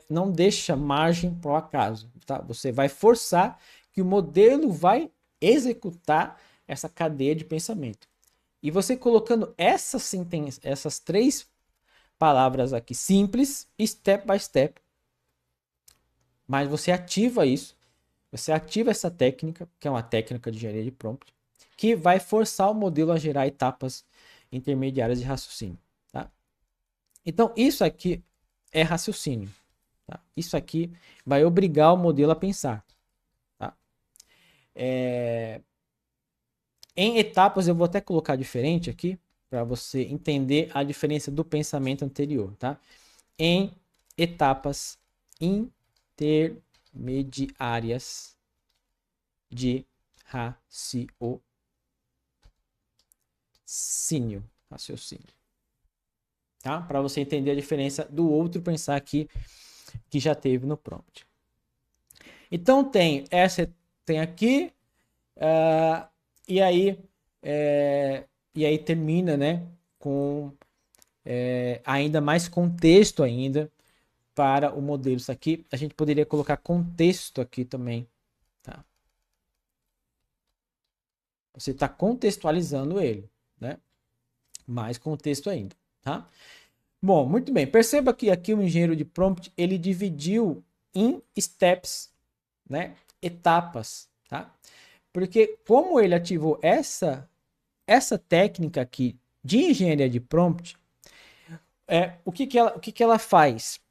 não deixa margem para o acaso, tá? Você vai forçar que o modelo vai executar essa cadeia de pensamento. E você colocando essas três palavras aqui simples, step by step, mas você ativa isso, você ativa essa técnica, que é uma técnica de engenharia de prompt, que vai forçar o modelo a gerar etapas intermediárias de raciocínio. Tá? Então, isso aqui é raciocínio. Tá? Isso aqui vai obrigar o modelo a pensar. Tá? Em etapas, eu vou até colocar diferente aqui, para você entender a diferença do pensamento anterior. Tá? Em etapas intermediárias de raciocínio. Tá? Para você entender a diferença do outro pensar aqui que já teve no prompt. Então tem aqui e aí termina, né, com ainda mais contexto ainda para o modelo. Isso aqui a gente poderia colocar contexto aqui também. Tá? Você está contextualizando ele, né? Mais contexto ainda, tá? Bom, muito bem. Perceba que aqui o engenheiro de prompt, ele dividiu em steps, né? Etapas, tá? Porque como ele ativou essa técnica aqui de engenharia de prompt, o que ela faz?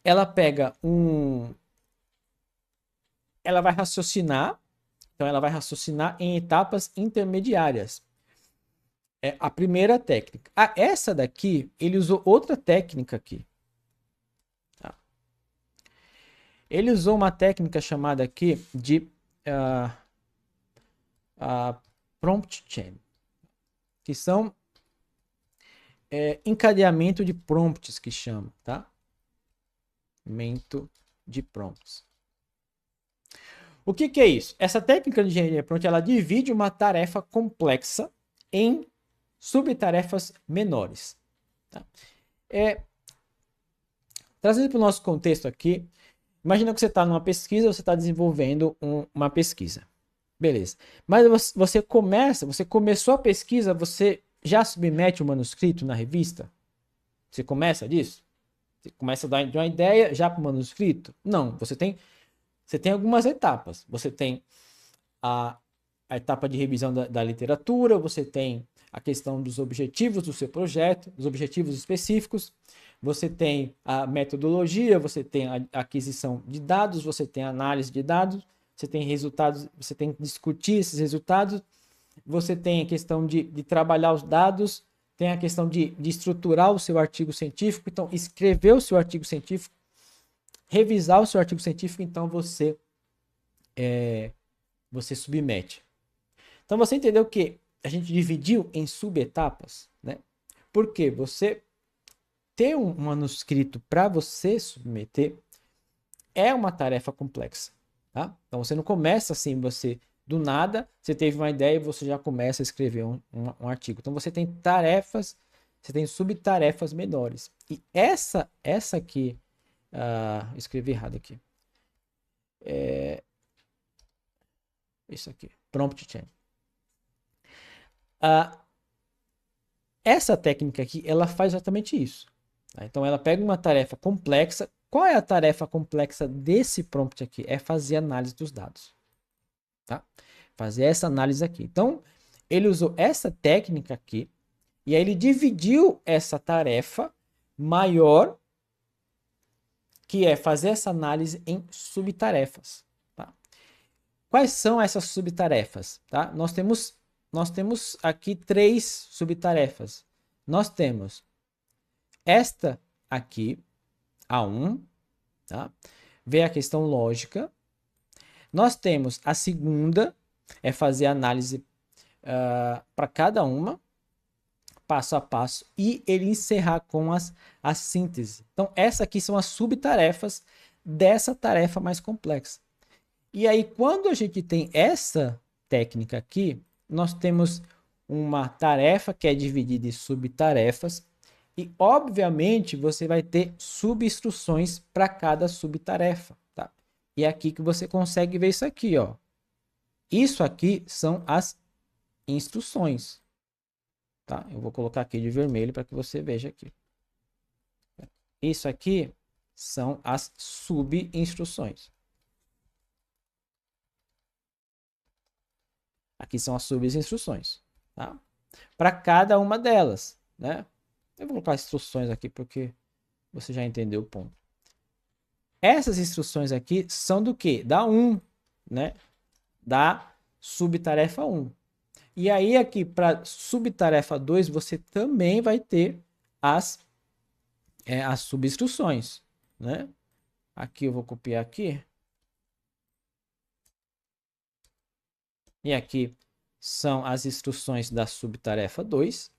Ela pega ela vai raciocinar, então ela vai raciocinar em etapas intermediárias. A primeira técnica. Essa daqui, ele usou outra técnica aqui. Tá? Ele usou uma técnica chamada aqui de prompt chain, que são encadeamento de prompts, que chama, tá? Encadeamento de prompts. O que é isso? Essa técnica de engenharia prompt, ela divide uma tarefa complexa em subtarefas menores. Tá? Trazendo para o nosso contexto aqui, imagina que você está numa pesquisa, você está desenvolvendo uma pesquisa. Beleza. Mas você começou a pesquisa, você já submete o manuscrito na revista? Você começa disso? Você começa a dar uma ideia já para o manuscrito? Não, você tem algumas etapas. Você tem a etapa de revisão da literatura, você tem a questão dos objetivos do seu projeto, dos objetivos específicos, você tem a metodologia, você tem a aquisição de dados, você tem a análise de dados, você tem resultados, você tem que discutir esses resultados, você tem a questão de trabalhar os dados, tem a questão de estruturar o seu artigo científico, então escrever o seu artigo científico, revisar o seu artigo científico, então você submete. Então você entendeu que a gente dividiu em subetapas, né? Porque você ter um manuscrito para você submeter é uma tarefa complexa, tá? Então você não começa assim, você do nada, você teve uma ideia e você já começa a escrever um artigo. Então você tem tarefas, você tem subtarefas menores. E essa aqui, escrevi errado aqui. Isso aqui, prompt change. Essa técnica aqui, ela faz exatamente isso. Tá? Então ela pega uma tarefa complexa. Qual é a tarefa complexa desse prompt aqui? É fazer análise dos dados. Tá? Fazer essa análise aqui. Então, ele usou essa técnica aqui e aí ele dividiu essa tarefa maior, que é fazer essa análise em subtarefas. Tá? Quais são essas subtarefas? Tá? Nós temos aqui 3 subtarefas. Nós temos esta aqui, A1, tá? Ver a questão lógica. Nós temos a segunda, é fazer análise para cada uma, passo a passo, e ele encerrar com a síntese. Então, essa aqui são as subtarefas dessa tarefa mais complexa. E aí, quando a gente tem essa técnica aqui, nós temos uma tarefa que é dividida em subtarefas, e obviamente você vai ter subinstruções para cada subtarefa, tá? E é aqui que você consegue ver isso aqui, ó. Isso aqui são as instruções, tá? Eu vou colocar aqui de vermelho para que você veja aqui. Isso aqui são as subinstruções. Aqui são as subinstruções, tá? Para cada uma delas, né? Eu vou colocar instruções aqui porque você já entendeu o ponto. Essas instruções aqui são do que? Da 1, né? Da subtarefa 1. E aí aqui para subtarefa 2 você também vai ter as subinstruções, né? Aqui eu vou copiar aqui. E aqui são as instruções da subtarefa 2.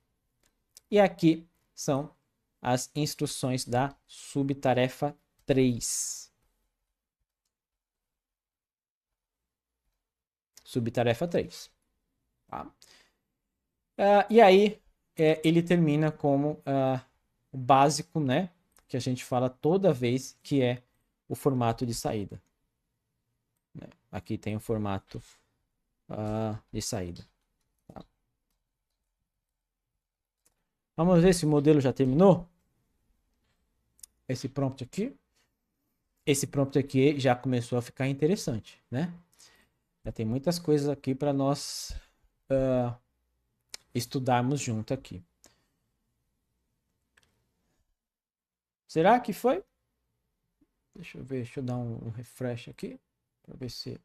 E aqui são as instruções da subtarefa 3. Subtarefa 3. Tá? E aí, ele termina como o básico, né? Que a gente fala toda vez, que é o formato de saída. Né? Aqui tem o formato de saída. Tá? Vamos ver se o modelo já terminou. Esse prompt aqui. Esse prompt aqui já começou a ficar interessante, né? Já tem muitas coisas aqui para nós estudarmos junto aqui. Será que foi? Deixa eu ver, deixa eu dar um refresh aqui para ver se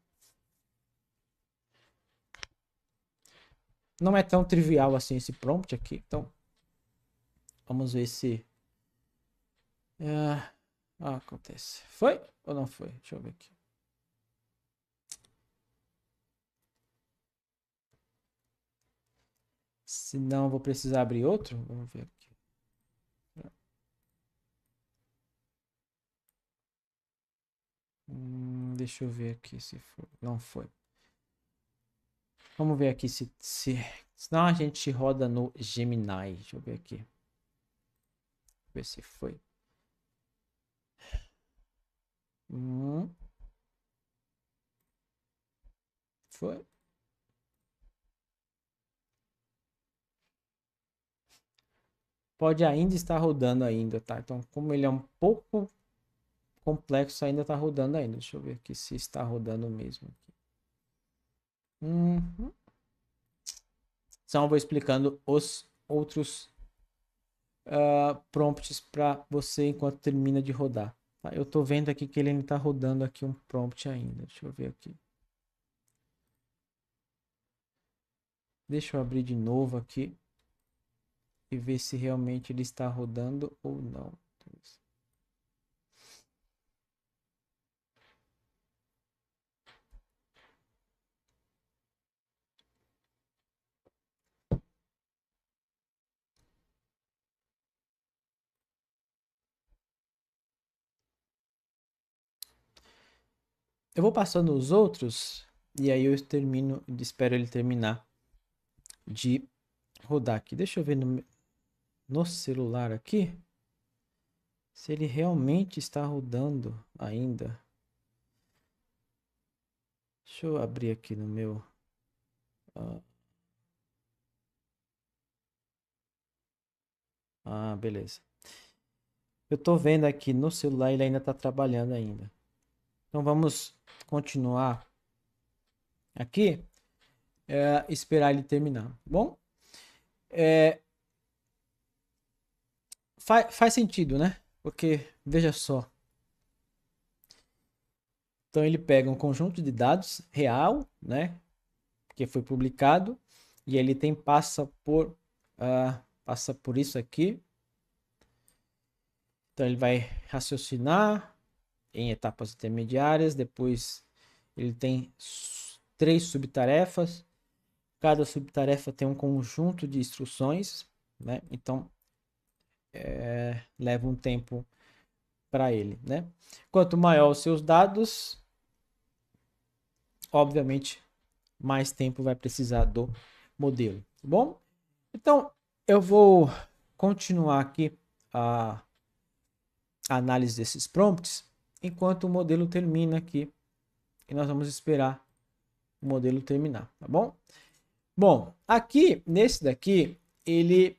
não é tão trivial assim esse prompt aqui. Então, vamos ver se acontece. Foi ou não foi? Deixa eu ver aqui. Se não, vou precisar abrir outro. Vamos ver aqui. Deixa eu ver aqui se foi. Não foi. Vamos ver aqui se senão a gente roda no Gemini. Deixa eu ver aqui. Ver se foi. Foi. Pode ainda estar rodando ainda, tá? Então, como ele é um pouco complexo, ainda está rodando ainda. Deixa eu ver aqui se está rodando mesmo. Então, eu vou explicando os outros prompts para você enquanto termina de rodar. Tá? Eu estou vendo aqui que ele ainda está rodando aqui um prompt ainda. Deixa eu ver aqui. Deixa eu abrir de novo aqui e ver se realmente ele está rodando ou não. Eu vou passando os outros e aí eu termino, espero ele terminar de rodar aqui. Deixa eu ver no celular aqui se ele realmente está rodando ainda. Deixa eu abrir aqui no meu. Beleza. Eu tô vendo aqui no celular, ele ainda está trabalhando ainda. Então vamos continuar aqui, esperar ele terminar. Bom, faz sentido, né? Porque veja só. Então ele pega um conjunto de dados real, né? Que foi publicado e ele passa por isso aqui. Então ele vai raciocinar em etapas intermediárias, depois ele tem 3 subtarefas. Cada subtarefa tem um conjunto de instruções, né? Então leva um tempo para ele, né? Quanto maior os seus dados, obviamente mais tempo vai precisar do modelo, tá bom? Então eu vou continuar aqui a análise desses prompts enquanto o modelo termina aqui e nós vamos esperar o modelo terminar, tá bom? Bom, aqui nesse daqui ele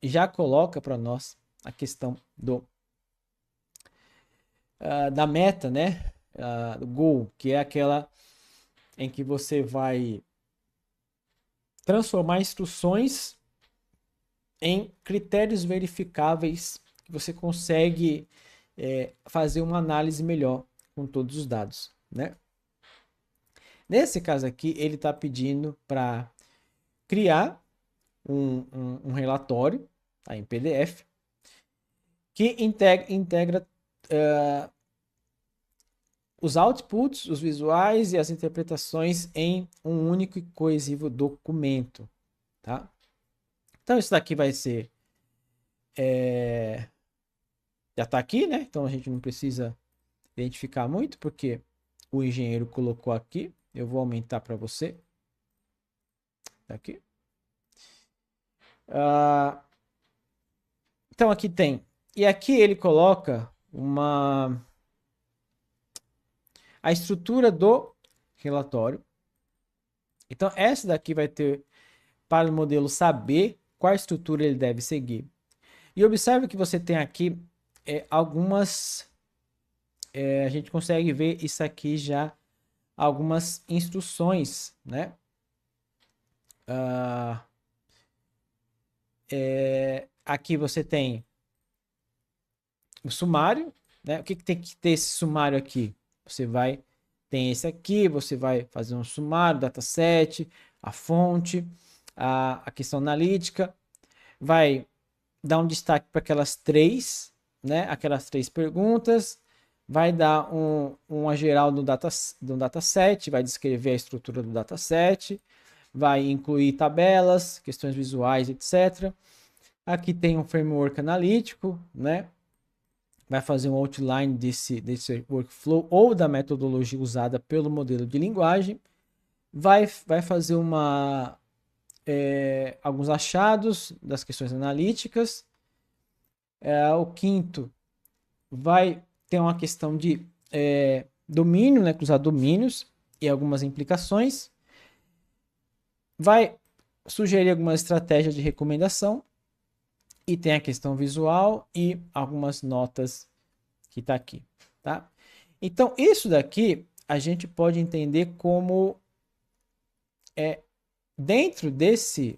já coloca para nós a questão da meta, né? Do goal, que é aquela em que você vai transformar instruções em critérios verificáveis que você consegue fazer uma análise melhor com todos os dados, né? Nesse caso aqui, ele está pedindo para criar um relatório, tá, em PDF que integra os outputs, os visuais e as interpretações em um único e coesivo documento, tá? Então isso daqui vai ser já está aqui, né? Então a gente não precisa identificar muito porque o engenheiro colocou aqui. Eu vou aumentar para você. Tá aqui. Então aqui tem. E aqui ele coloca a estrutura do relatório. Então essa daqui vai ter para o modelo saber qual estrutura ele deve seguir. E observe que você tem aqui algumas. A gente consegue ver isso aqui já, algumas instruções, né? Aqui você tem o sumário, né? O que tem que ter esse sumário aqui? Tem esse aqui, você vai fazer um sumário, dataset, a fonte, a questão analítica, vai dar um destaque para aquelas 3, né? Aquelas 3 perguntas, vai dar uma geral do dataset, vai descrever a estrutura do dataset, vai incluir tabelas, questões visuais, etc. Aqui tem um framework analítico, né? Vai fazer um outline desse workflow ou da metodologia usada pelo modelo de linguagem. Vai fazer alguns achados das questões analíticas. O quinto vai ter uma questão de domínio, né? Cruzar domínios e algumas implicações. Vai sugerir algumas estratégias de recomendação. E tem a questão visual e algumas notas que está aqui, tá? Então, isso daqui a gente pode entender como dentro dessa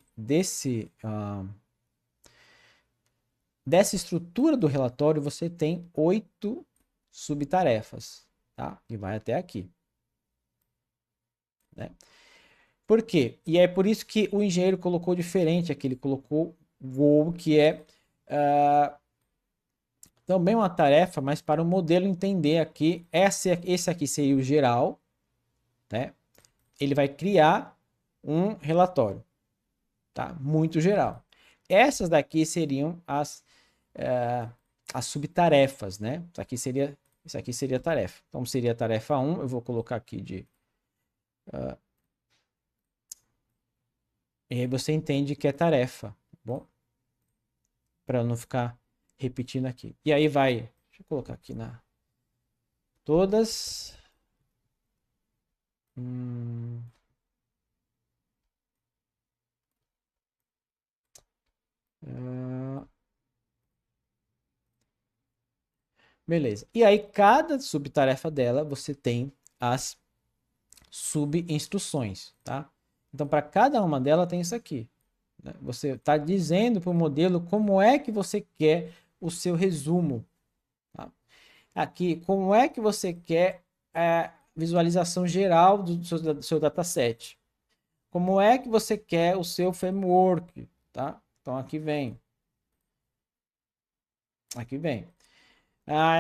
estrutura do relatório, você tem 8 subtarefas, tá? E vai até aqui, né? Por quê? E é por isso que o engenheiro colocou diferente aqui. Ele colocou goal, que é também uma tarefa, mas para o modelo entender aqui, esse aqui seria o geral, né? Ele vai criar um relatório, tá? Muito geral. Essas daqui seriam as subtarefas, né? Isso aqui seria a tarefa. Então seria a tarefa 1, eu vou colocar aqui de e aí você entende que é tarefa, tá bom? Para não ficar repetindo aqui. E aí vai, deixa eu colocar aqui na todas. Hum, ah, beleza. E aí cada subtarefa dela você tem as subinstruções, tá? Então para cada uma delas tem isso aqui, né? Você está dizendo para o modelo como é que você quer o seu resumo, tá? Aqui, como é que você quer a visualização geral do seu dataset? Como é que você quer o seu framework, tá? Então aqui vem. Aqui vem.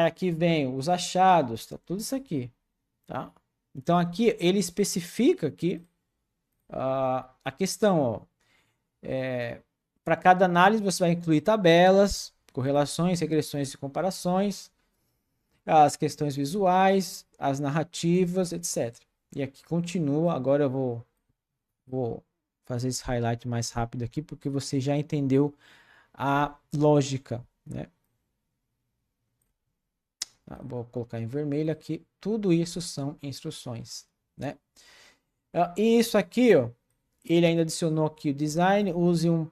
Aqui vem os achados, tá? Tudo isso aqui, tá? Então aqui ele especifica aqui a questão, ó. Para cada análise você vai incluir tabelas, correlações, regressões e comparações, as questões visuais, as narrativas, etc. E aqui continua. Agora eu vou fazer esse highlight mais rápido aqui, porque você já entendeu a lógica, né? Vou colocar em vermelho aqui. Tudo isso são instruções, né? E isso aqui, ó, ele ainda adicionou aqui o design, use um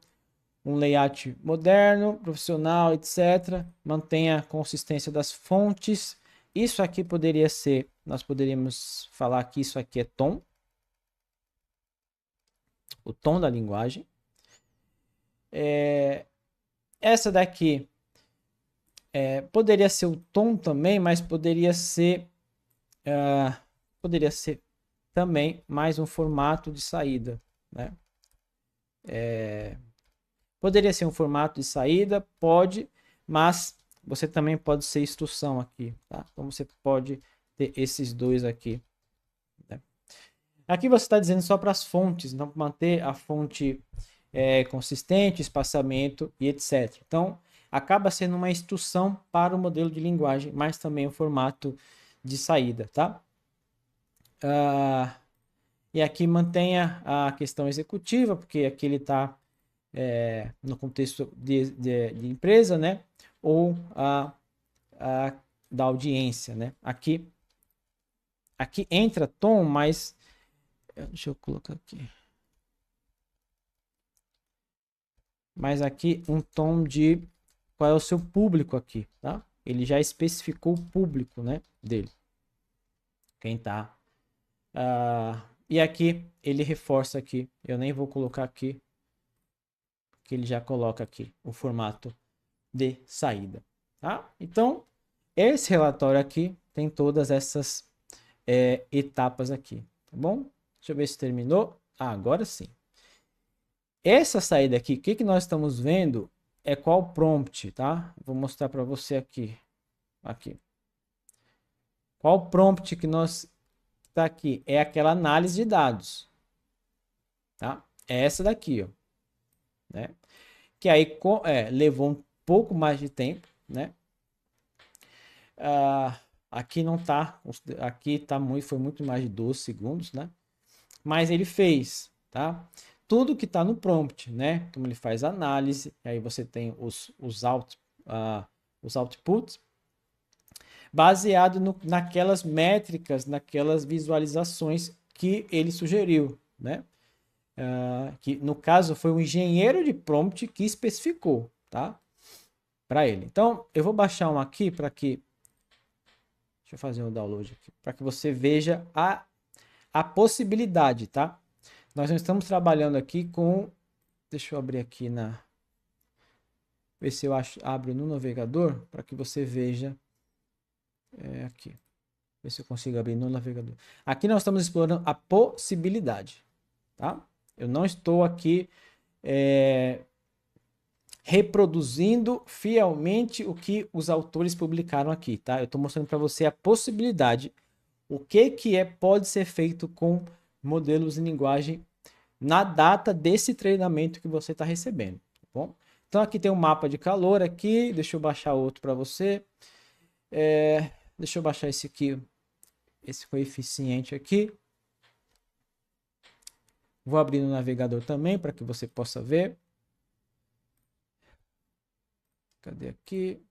layout moderno, profissional, etc. Mantenha a consistência das fontes. Isso aqui poderia ser, nós poderíamos falar que isso aqui é tom, o tom da linguagem. Essa daqui poderia ser o tom também, mas poderia ser também mais um formato de saída, né? Poderia ser um formato de saída, pode, mas você também pode ser instrução aqui, tá? Então você pode ter esses dois aqui, né? Aqui você está dizendo só para as fontes, então manter a fonte consistente, espaçamento e etc. Então acaba sendo uma instrução para o modelo de linguagem, mas também o formato de saída, tá? E aqui mantenha a questão executiva, porque aqui ele está no contexto de empresa, né? Ou da audiência, né? Aqui entra tom, mas deixa eu colocar aqui. Mas aqui um tom de qual é o seu público aqui, tá? Ele já especificou o público, né, dele. Quem tá. E aqui ele reforça aqui. Eu nem vou colocar aqui, porque ele já coloca aqui o formato de saída, tá? Então, esse relatório aqui tem todas essas etapas aqui, tá bom? Deixa eu ver se terminou. Agora sim. Essa saída aqui, o que nós estamos vendo é qual prompt, tá? Vou mostrar para você aqui. Aqui. Qual prompt que nós tá aqui? É aquela análise de dados, tá? É essa daqui, ó, né? Que aí levou um pouco mais de tempo, né? Aqui não tá, aqui tá foi muito mais de 12 segundos, né? Mas ele fez, tá? Tudo que está no prompt, né? Como ele faz análise, aí você tem os outputs, baseado naquelas métricas, naquelas visualizações que ele sugeriu, né? Que no caso foi o engenheiro de prompt que especificou, tá? Para ele. Então, eu vou baixar um aqui para que. Deixa eu fazer um download aqui. Para que você veja a possibilidade, tá? Nós não estamos trabalhando aqui com. Deixa eu abrir aqui na. Ver se eu abro no navegador para que você veja. Aqui. Ver se eu consigo abrir no navegador. Aqui nós estamos explorando a possibilidade, tá? Eu não estou aqui reproduzindo fielmente o que os autores publicaram aqui, tá? Eu estou mostrando para você a possibilidade, o que pode ser feito com modelos de linguagem na data desse treinamento que você está recebendo, tá bom? Então aqui tem um mapa de calor aqui, deixa eu baixar outro para você. Deixa eu baixar esse aqui, esse coeficiente aqui. Vou abrir no navegador também para que você possa ver. Cadê aqui?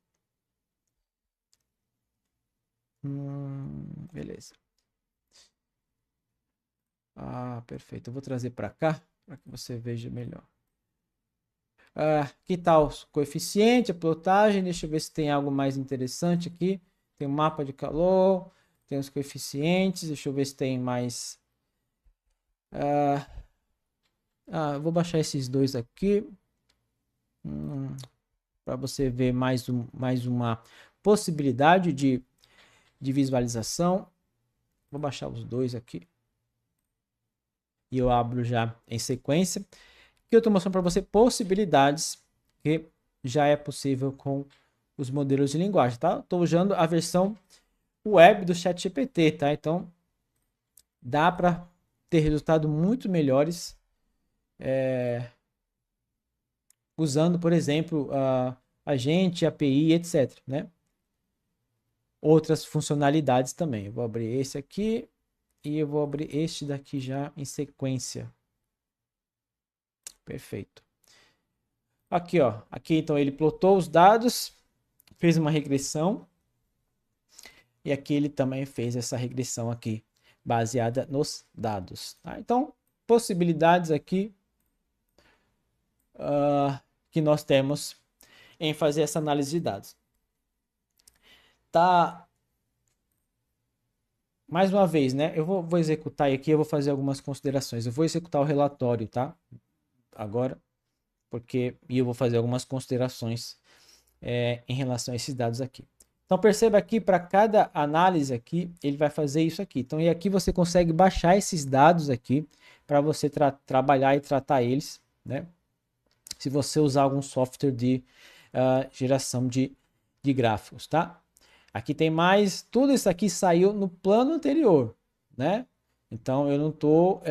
Beleza. Perfeito. Eu vou trazer para cá para que você veja melhor. Aqui está o coeficiente, a plotagem. Deixa eu ver se tem algo mais interessante aqui. Tem o mapa de calor, tem os coeficientes. Deixa eu ver se tem mais. Vou baixar esses dois aqui para você ver mais uma possibilidade de visualização. Vou baixar os dois aqui. E eu abro já em sequência. Que eu estou mostrando para você possibilidades que já é possível com os modelos de linguagem, tá? Estou usando a versão web do ChatGPT, tá? Então, dá para ter resultados muito melhores usando, por exemplo, agente, API, etc, né? Outras funcionalidades também. Eu vou abrir esse aqui e eu vou abrir este daqui já em sequência. Perfeito. Aqui, ó. Aqui, então, ele plotou os dados, fez uma regressão. E aqui ele também fez essa regressão aqui, baseada nos dados. Tá? Então, possibilidades aqui que nós temos em fazer essa análise de dados. Tá. Mais uma vez, né? Eu vou executar aqui, eu vou fazer algumas considerações. Eu vou executar o relatório, tá? Agora, e eu vou fazer algumas considerações em relação a esses dados aqui. Então perceba aqui, para cada análise aqui, ele vai fazer isso aqui. Então, e aqui você consegue baixar esses dados aqui para você trabalhar e tratar eles, né? Se você usar algum software de geração de gráficos, tá? Aqui tem mais, tudo isso aqui saiu no plano anterior, né? Então eu não tô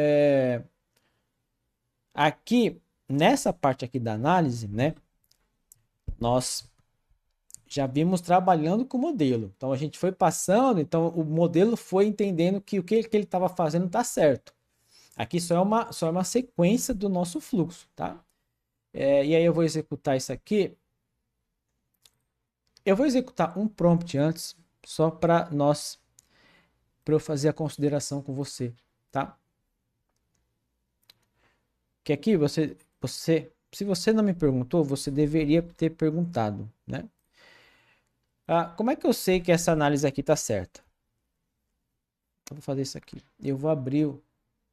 aqui nessa parte aqui da análise, né? Nós já vimos trabalhando com o modelo. Então a gente foi passando, então o modelo foi entendendo que o que ele estava fazendo está certo. Aqui só é uma sequência do nosso fluxo, tá? E aí eu vou executar isso aqui. Eu vou executar um prompt antes, só para eu fazer a consideração com você, tá? Que aqui se você não me perguntou, você deveria ter perguntado, né? Como é que eu sei que essa análise aqui está certa? Eu vou fazer isso aqui. Eu vou abrir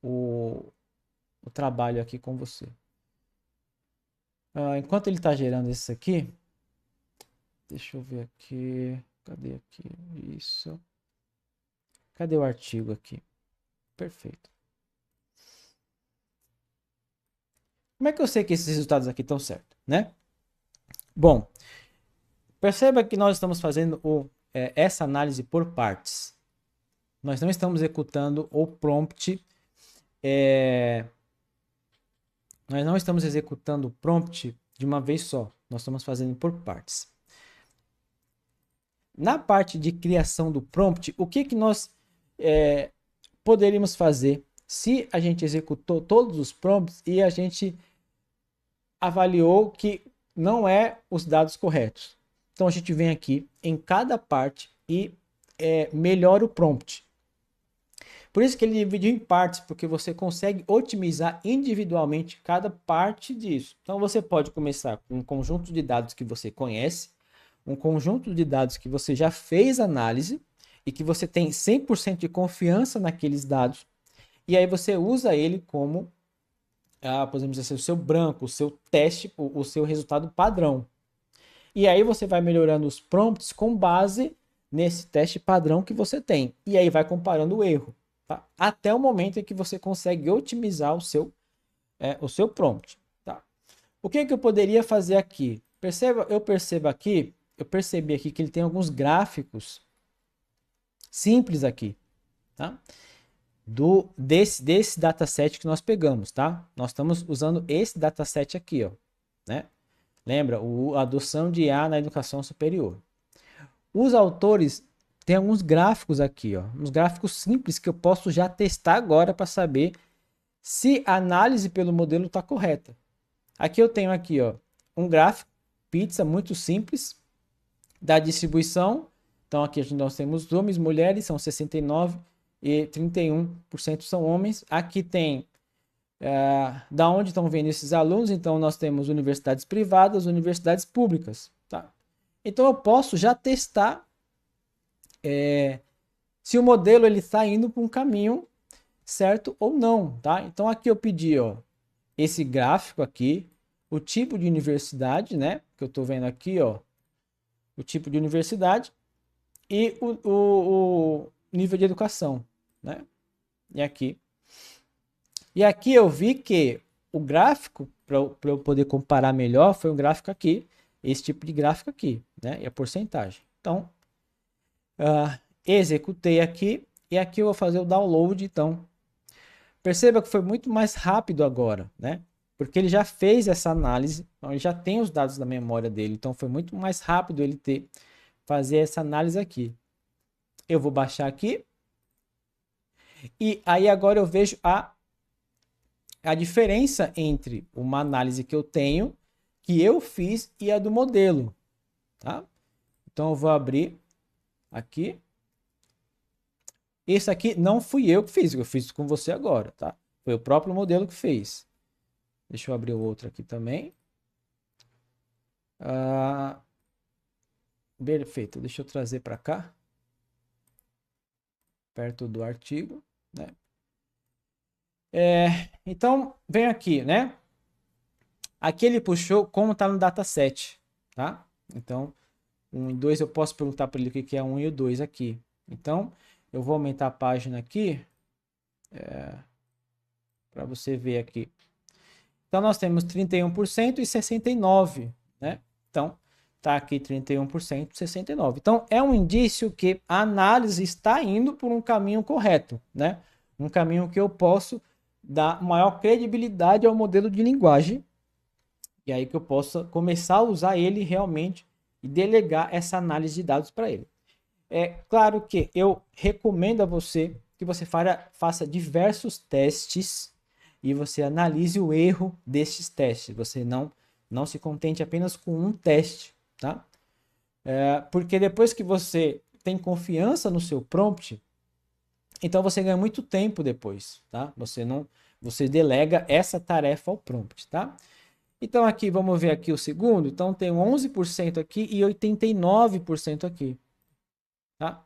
o trabalho aqui com você. Enquanto ele está gerando isso aqui, deixa eu ver aqui. Cadê aqui? Isso. Cadê o artigo aqui? Perfeito. Como é que eu sei que esses resultados aqui estão certos, né? Bom, perceba que nós estamos fazendo essa análise por partes. Nós não estamos executando o prompt. Nós não estamos executando o prompt de uma vez só. Nós estamos fazendo por partes. Na parte de criação do prompt, o que nós poderíamos fazer se a gente executou todos os prompts e a gente avaliou que não é os dados corretos? Então a gente vem aqui em cada parte e melhora o prompt. Por isso que ele dividiu em partes, porque você consegue otimizar individualmente cada parte disso. Então você pode começar com um conjunto de dados que você conhece, um conjunto de dados que você já fez análise e que você tem 100% de confiança naqueles dados. E aí você usa ele como, podemos dizer assim, o seu branco, o seu teste, o seu resultado padrão. E aí você vai melhorando os prompts com base nesse teste padrão que você tem. E aí vai comparando o erro. Tá? Até o momento em que você consegue otimizar o seu o seu prompt, tá? O que que eu poderia fazer aqui? Eu percebi aqui que ele tem alguns gráficos simples aqui, tá? Desse dataset que nós pegamos, tá? Nós estamos usando esse dataset aqui, ó, né? Lembra? A adoção de IA na educação superior. Os autores têm alguns gráficos aqui, ó, uns gráficos simples que eu posso já testar agora para saber se a análise pelo modelo está correta. Aqui eu tenho aqui, ó, um gráfico pizza muito simples da distribuição. Então aqui nós temos homens, mulheres, são 69 e 31% são homens. Aqui tem da onde estão vendo esses alunos. Então nós temos universidades privadas, universidades públicas, tá? Então eu posso já testar se o modelo ele está indo para um caminho certo ou não, tá? Então aqui eu pedi, ó, esse gráfico aqui, o tipo de universidade, né? Que eu estou vendo aqui, ó, o tipo de universidade e o nível de educação, né? E aqui eu vi que o gráfico, para eu poder comparar melhor, foi um gráfico aqui, esse tipo de gráfico aqui, né? E a porcentagem. Então, executei aqui e aqui eu vou fazer o download. Então, perceba que foi muito mais rápido agora, né? Porque ele já fez essa análise, então ele já tem os dados da memória dele, então foi muito mais rápido ele fazer essa análise aqui. Eu vou baixar aqui e aí agora eu vejo a diferença entre uma análise que eu tenho, que eu fiz, e a do modelo, tá? Então eu vou abrir aqui. Esse aqui não fui eu que fiz, eu fiz com você agora, tá? Foi o próprio modelo que fez. Deixa eu abrir o outro aqui também. Perfeito, deixa eu trazer para cá. Perto do artigo, né? Então, vem aqui, né? Aqui ele puxou como está no dataset, tá? Então, 1 e 2 eu posso perguntar para ele o que é 1 e o 2 aqui. Então, eu vou aumentar a página aqui para você ver aqui. Então, nós temos 31% e 69%, né? Então, tá aqui 31% e 69%. Então, é um indício que a análise está indo por um caminho correto, né? Um caminho que eu posso dar maior credibilidade ao modelo de linguagem e aí que eu possa começar a usar ele realmente e delegar essa análise de dados para ele. É claro que eu recomendo a você que você faça diversos testes e você analise o erro desses testes. Você não se contente apenas com um teste, tá? Porque depois que você tem confiança no seu prompt, então você ganha muito tempo depois, tá? Você delega essa tarefa ao prompt, tá? Então aqui, vamos ver aqui o segundo. Então tem 11% aqui e 89% aqui, tá?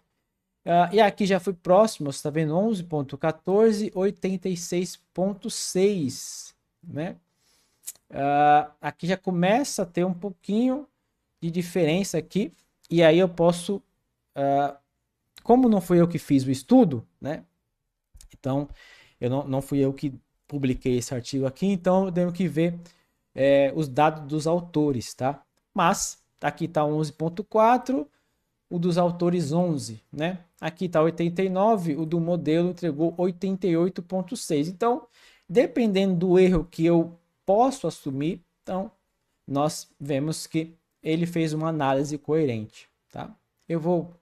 E aqui já fui próximo, você está vendo 11.14, 86.6, né? Aqui já começa a ter um pouquinho de diferença aqui, e aí eu posso, como não fui eu que fiz o estudo, né? Então, não fui eu que publiquei esse artigo aqui, então eu tenho que ver os dados dos autores, tá? Mas aqui está 11.4, o dos autores 11, né? Aqui está 89, o do modelo entregou 88.6. Então, dependendo do erro que eu posso assumir, então nós vemos que ele fez uma análise coerente, tá? Eu vou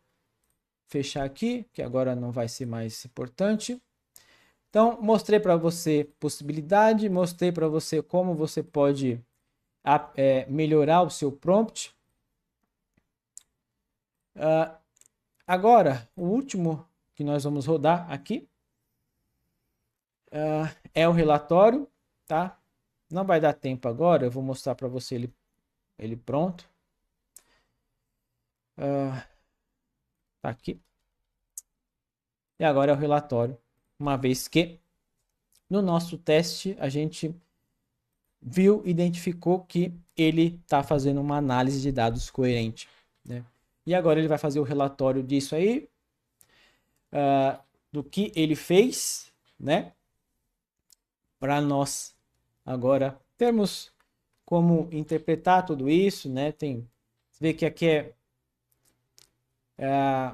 fechar aqui, que agora não vai ser mais importante. Então, mostrei para você possibilidade, mostrei para você como você pode melhorar o seu prompt. Agora, o último que nós vamos rodar aqui é o relatório, tá? Não vai dar tempo agora, eu vou mostrar para você ele pronto. Tá aqui. E agora é o relatório, uma vez que no nosso teste a gente identificou que ele está fazendo uma análise de dados coerente, né? E agora ele vai fazer o relatório disso aí, do que ele fez, né? Para nós Agora, temos como interpretar tudo isso, né? Você vê que aqui é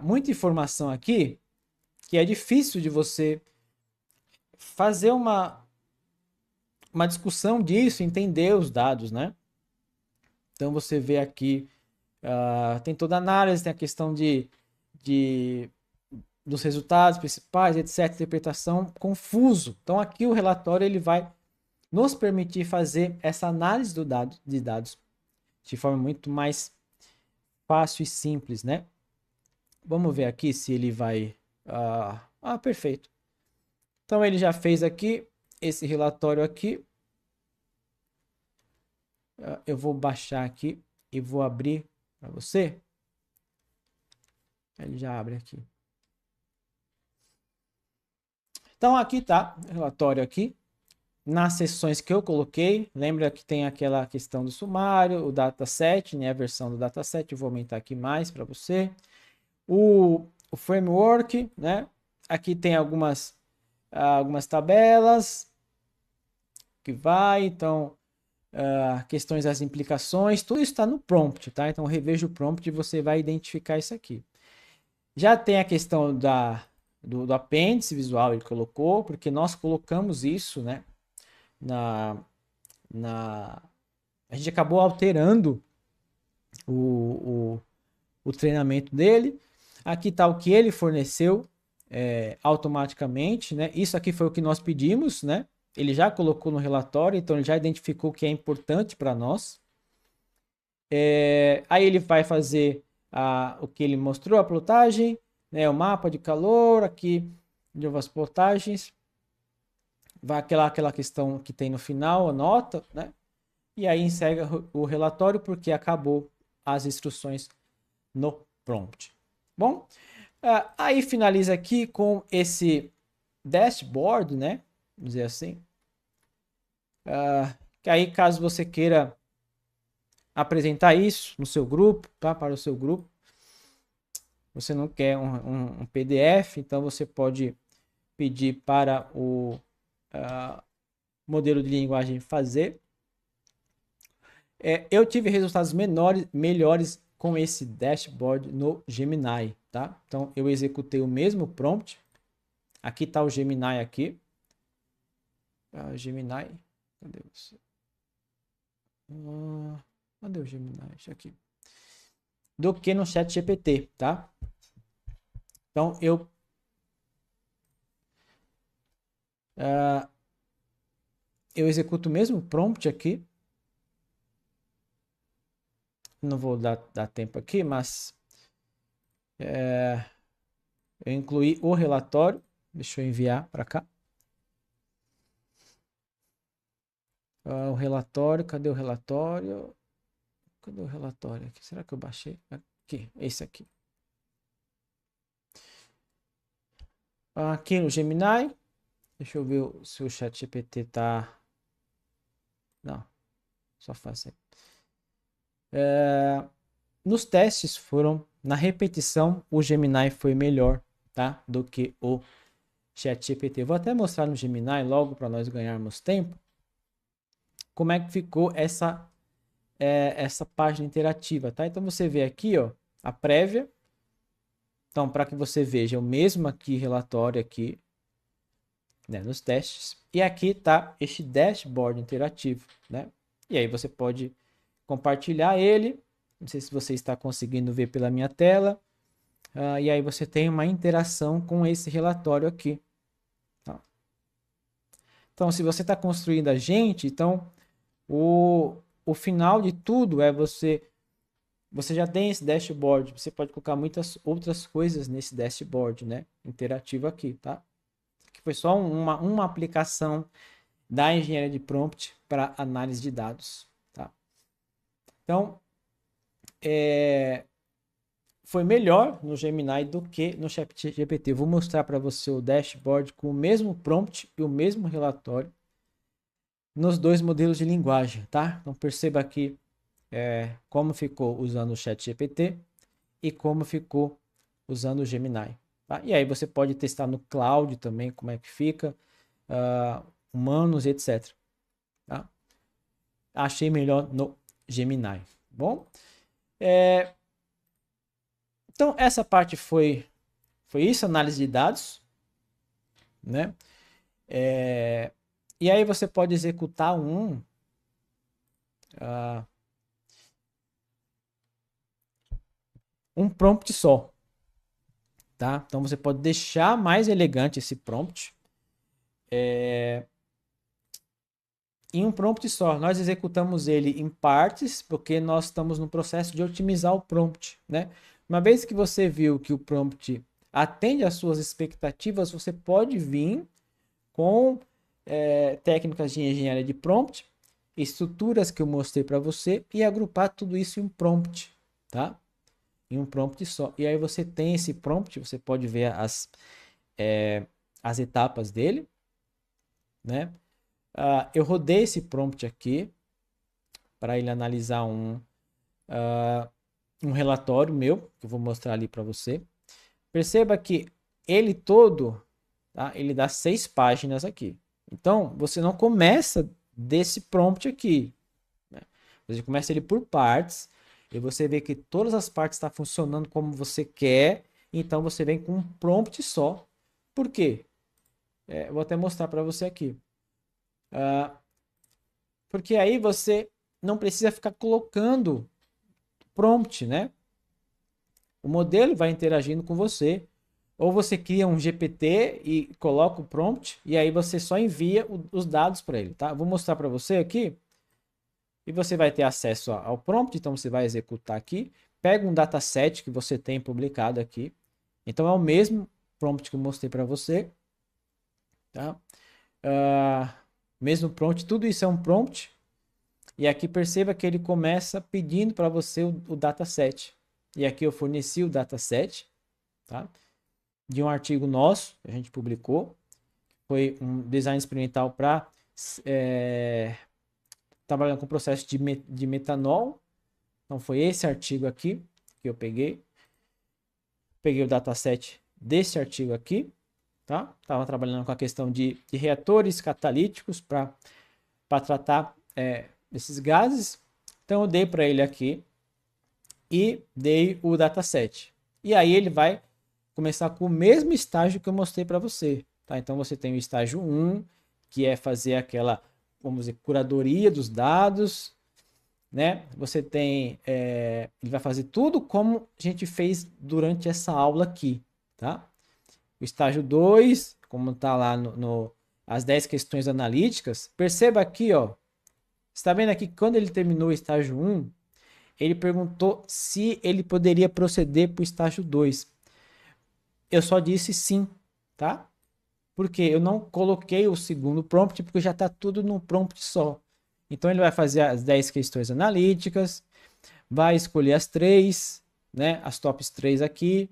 muita informação aqui, que é difícil de você fazer uma discussão disso, entender os dados, né? Então você vê aqui, tem toda a análise, tem a questão de dos resultados principais, etc, interpretação, confuso. Então aqui o relatório ele vai nos permitir fazer essa análise de dados de forma muito mais fácil e simples, né? Vamos ver aqui se ele vai... perfeito. Então ele já fez aqui esse relatório aqui. Eu vou baixar aqui e vou abrir para você. Ele já abre aqui. Então aqui tá o relatório aqui. Nas seções que eu coloquei, lembra que tem aquela questão do sumário, o dataset, né, a versão do dataset, eu vou aumentar aqui mais para você. O framework, né, aqui tem algumas tabelas que vai, então, questões das implicações, tudo isso está no prompt, tá? Então, reveja o prompt e você vai identificar isso aqui. Já tem a questão do apêndice visual, ele colocou, porque nós colocamos isso, né, a gente acabou alterando o treinamento dele. Aqui está o que ele forneceu automaticamente, né? Isso aqui foi o que nós pedimos, né? Ele já colocou no relatório, então ele já identificou o que é importante para nós. Aí ele vai fazer o que ele mostrou, a plotagem, né? O mapa de calor, aqui de as plotagens. Vai aquela questão que tem no final, a nota, né? E aí encerra o relatório porque acabou as instruções no prompt. Bom, aí finaliza aqui com esse dashboard, né? Vamos dizer assim. Que aí, caso você queira apresentar isso no seu grupo, tá? Para o seu grupo, você não quer um PDF, então você pode pedir para o modelo de linguagem fazer. Eu tive resultados melhores com esse dashboard no Gemini, tá? Então eu executei o mesmo prompt. Aqui está o Gemini aqui. Gemini, cadê você? Cadê o Gemini? Deixa aqui. Do que no ChatGPT, tá? Então eu executo o mesmo prompt aqui. Não vou dar tempo aqui, mas eu incluí o relatório. Deixa eu enviar para cá. O relatório, cadê o relatório? Cadê o relatório aqui? Será que eu baixei? Aqui, esse aqui. Aqui no Gemini. Deixa eu ver se o ChatGPT tá... Não, só faz aí. Nos testes na repetição, o Gemini foi melhor, tá? Do que o ChatGPT. Vou até mostrar no Gemini logo para nós ganharmos tempo. Como é que ficou essa página interativa, tá? Então você vê aqui, ó, a prévia. Então, para que você veja o mesmo aqui relatório aqui, né, nos testes. E aqui tá este dashboard interativo, né? E aí você pode compartilhar ele. Não sei se você está conseguindo ver pela minha tela. E aí você tem uma interação com esse relatório aqui. Tá? Então, se você está construindo a gente, então o final de tudo é você já tem esse dashboard. Você pode colocar muitas outras coisas nesse dashboard, né? Interativo aqui, tá? Que foi só uma aplicação da engenharia de prompt para análise de dados, tá? Então, foi melhor no Gemini do que no ChatGPT. Vou mostrar para você o dashboard com o mesmo prompt e o mesmo relatório nos dois modelos de linguagem, tá? Então, perceba aqui como ficou usando o ChatGPT e como ficou usando o Gemini. Tá? E aí você pode testar no cloud também como é que fica, humanos, etc. tá? Achei melhor no Gemini. Bom, então essa parte foi isso, análise de dados, né? E aí você pode executar um prompt só, tá? Então você pode deixar mais elegante esse prompt. Em um prompt só, nós executamos ele em partes, porque nós estamos no processo de otimizar o prompt, né? Uma vez que você viu que o prompt atende às suas expectativas, você pode vir com técnicas de engenharia de prompt, estruturas que eu mostrei para você e agrupar tudo isso em um prompt, tá? Em um prompt só. E aí você tem esse prompt, você pode ver as etapas dele, né? Eu rodei esse prompt aqui para ele analisar um relatório meu, que eu vou mostrar ali para você. Perceba que ele todo, tá? Ele dá 6 páginas aqui. Então, você não começa desse prompt aqui, né? Você começa ele por partes e você vê que todas as partes estão funcionando como você quer. Então, você vem com um prompt só. Por quê? Eu vou até mostrar para você aqui. Porque aí você não precisa ficar colocando prompt, né? O modelo vai interagindo com você. Ou você cria um GPT e coloca o prompt e aí você só envia os dados para ele, tá? Vou mostrar para você aqui e você vai ter acesso ao prompt, então você vai executar aqui. Pega um dataset que você tem publicado aqui. Então é o mesmo prompt que eu mostrei para você, tá? Mesmo prompt, tudo isso é um prompt. E aqui perceba que ele começa pedindo para você o dataset. E aqui eu forneci o dataset, tá? De um artigo nosso, que a gente publicou. Foi um design experimental para trabalhando com o processo de metanol. Então foi esse artigo aqui que eu peguei. Peguei o dataset desse artigo aqui, tá? Estava trabalhando com a questão de reatores catalíticos para tratar esses gases. Então eu dei para ele aqui e dei o dataset. E aí ele vai começar com o mesmo estágio que eu mostrei para você, tá? Então você tem o estágio 1, que é fazer aquela, vamos dizer, curadoria dos dados, né? Você tem, ele vai fazer tudo como a gente fez durante essa aula aqui, tá? O estágio 2, como tá lá as 10 questões analíticas, perceba aqui, ó, você tá vendo aqui que quando ele terminou o estágio 1, ele perguntou se ele poderia proceder para o estágio 2. Eu só disse sim, tá? Porque eu não coloquei o segundo prompt, porque já está tudo num prompt só. Então ele vai fazer as 10 questões analíticas, vai escolher as 3, né? As tops 3 aqui,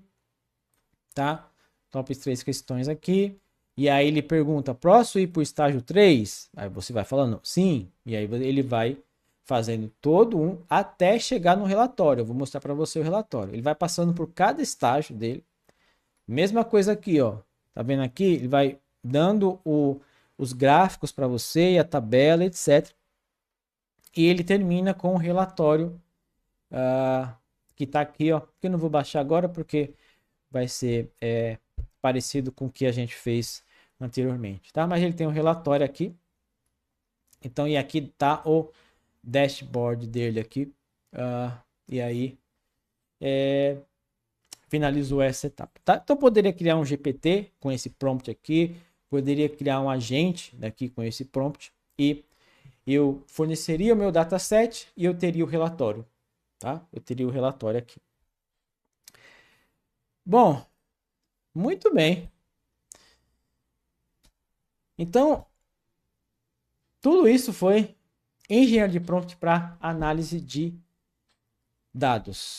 tá? Tops 3 questões aqui. E aí ele pergunta, posso ir para o estágio 3? Aí você vai falando sim. E aí ele vai fazendo todo um até chegar no relatório. Eu vou mostrar para você o relatório. Ele vai passando por cada estágio dele. Mesma coisa aqui, ó. Tá vendo aqui? Ele vai dando os gráficos para você, a tabela, etc. E ele termina com o relatório que tá aqui, ó. Que eu não vou baixar agora porque vai ser parecido com o que a gente fez anteriormente, tá? Mas ele tem um relatório aqui. Então, e aqui tá o dashboard dele aqui. E aí, finalizou essa etapa, tá? Então, poderia criar um GPT com esse prompt aqui, poderia criar um agente daqui com esse prompt e eu forneceria o meu dataset e eu teria o relatório, tá? Eu teria o relatório aqui. Bom, muito bem. Então, tudo isso foi engenharia de prompt para análise de dados.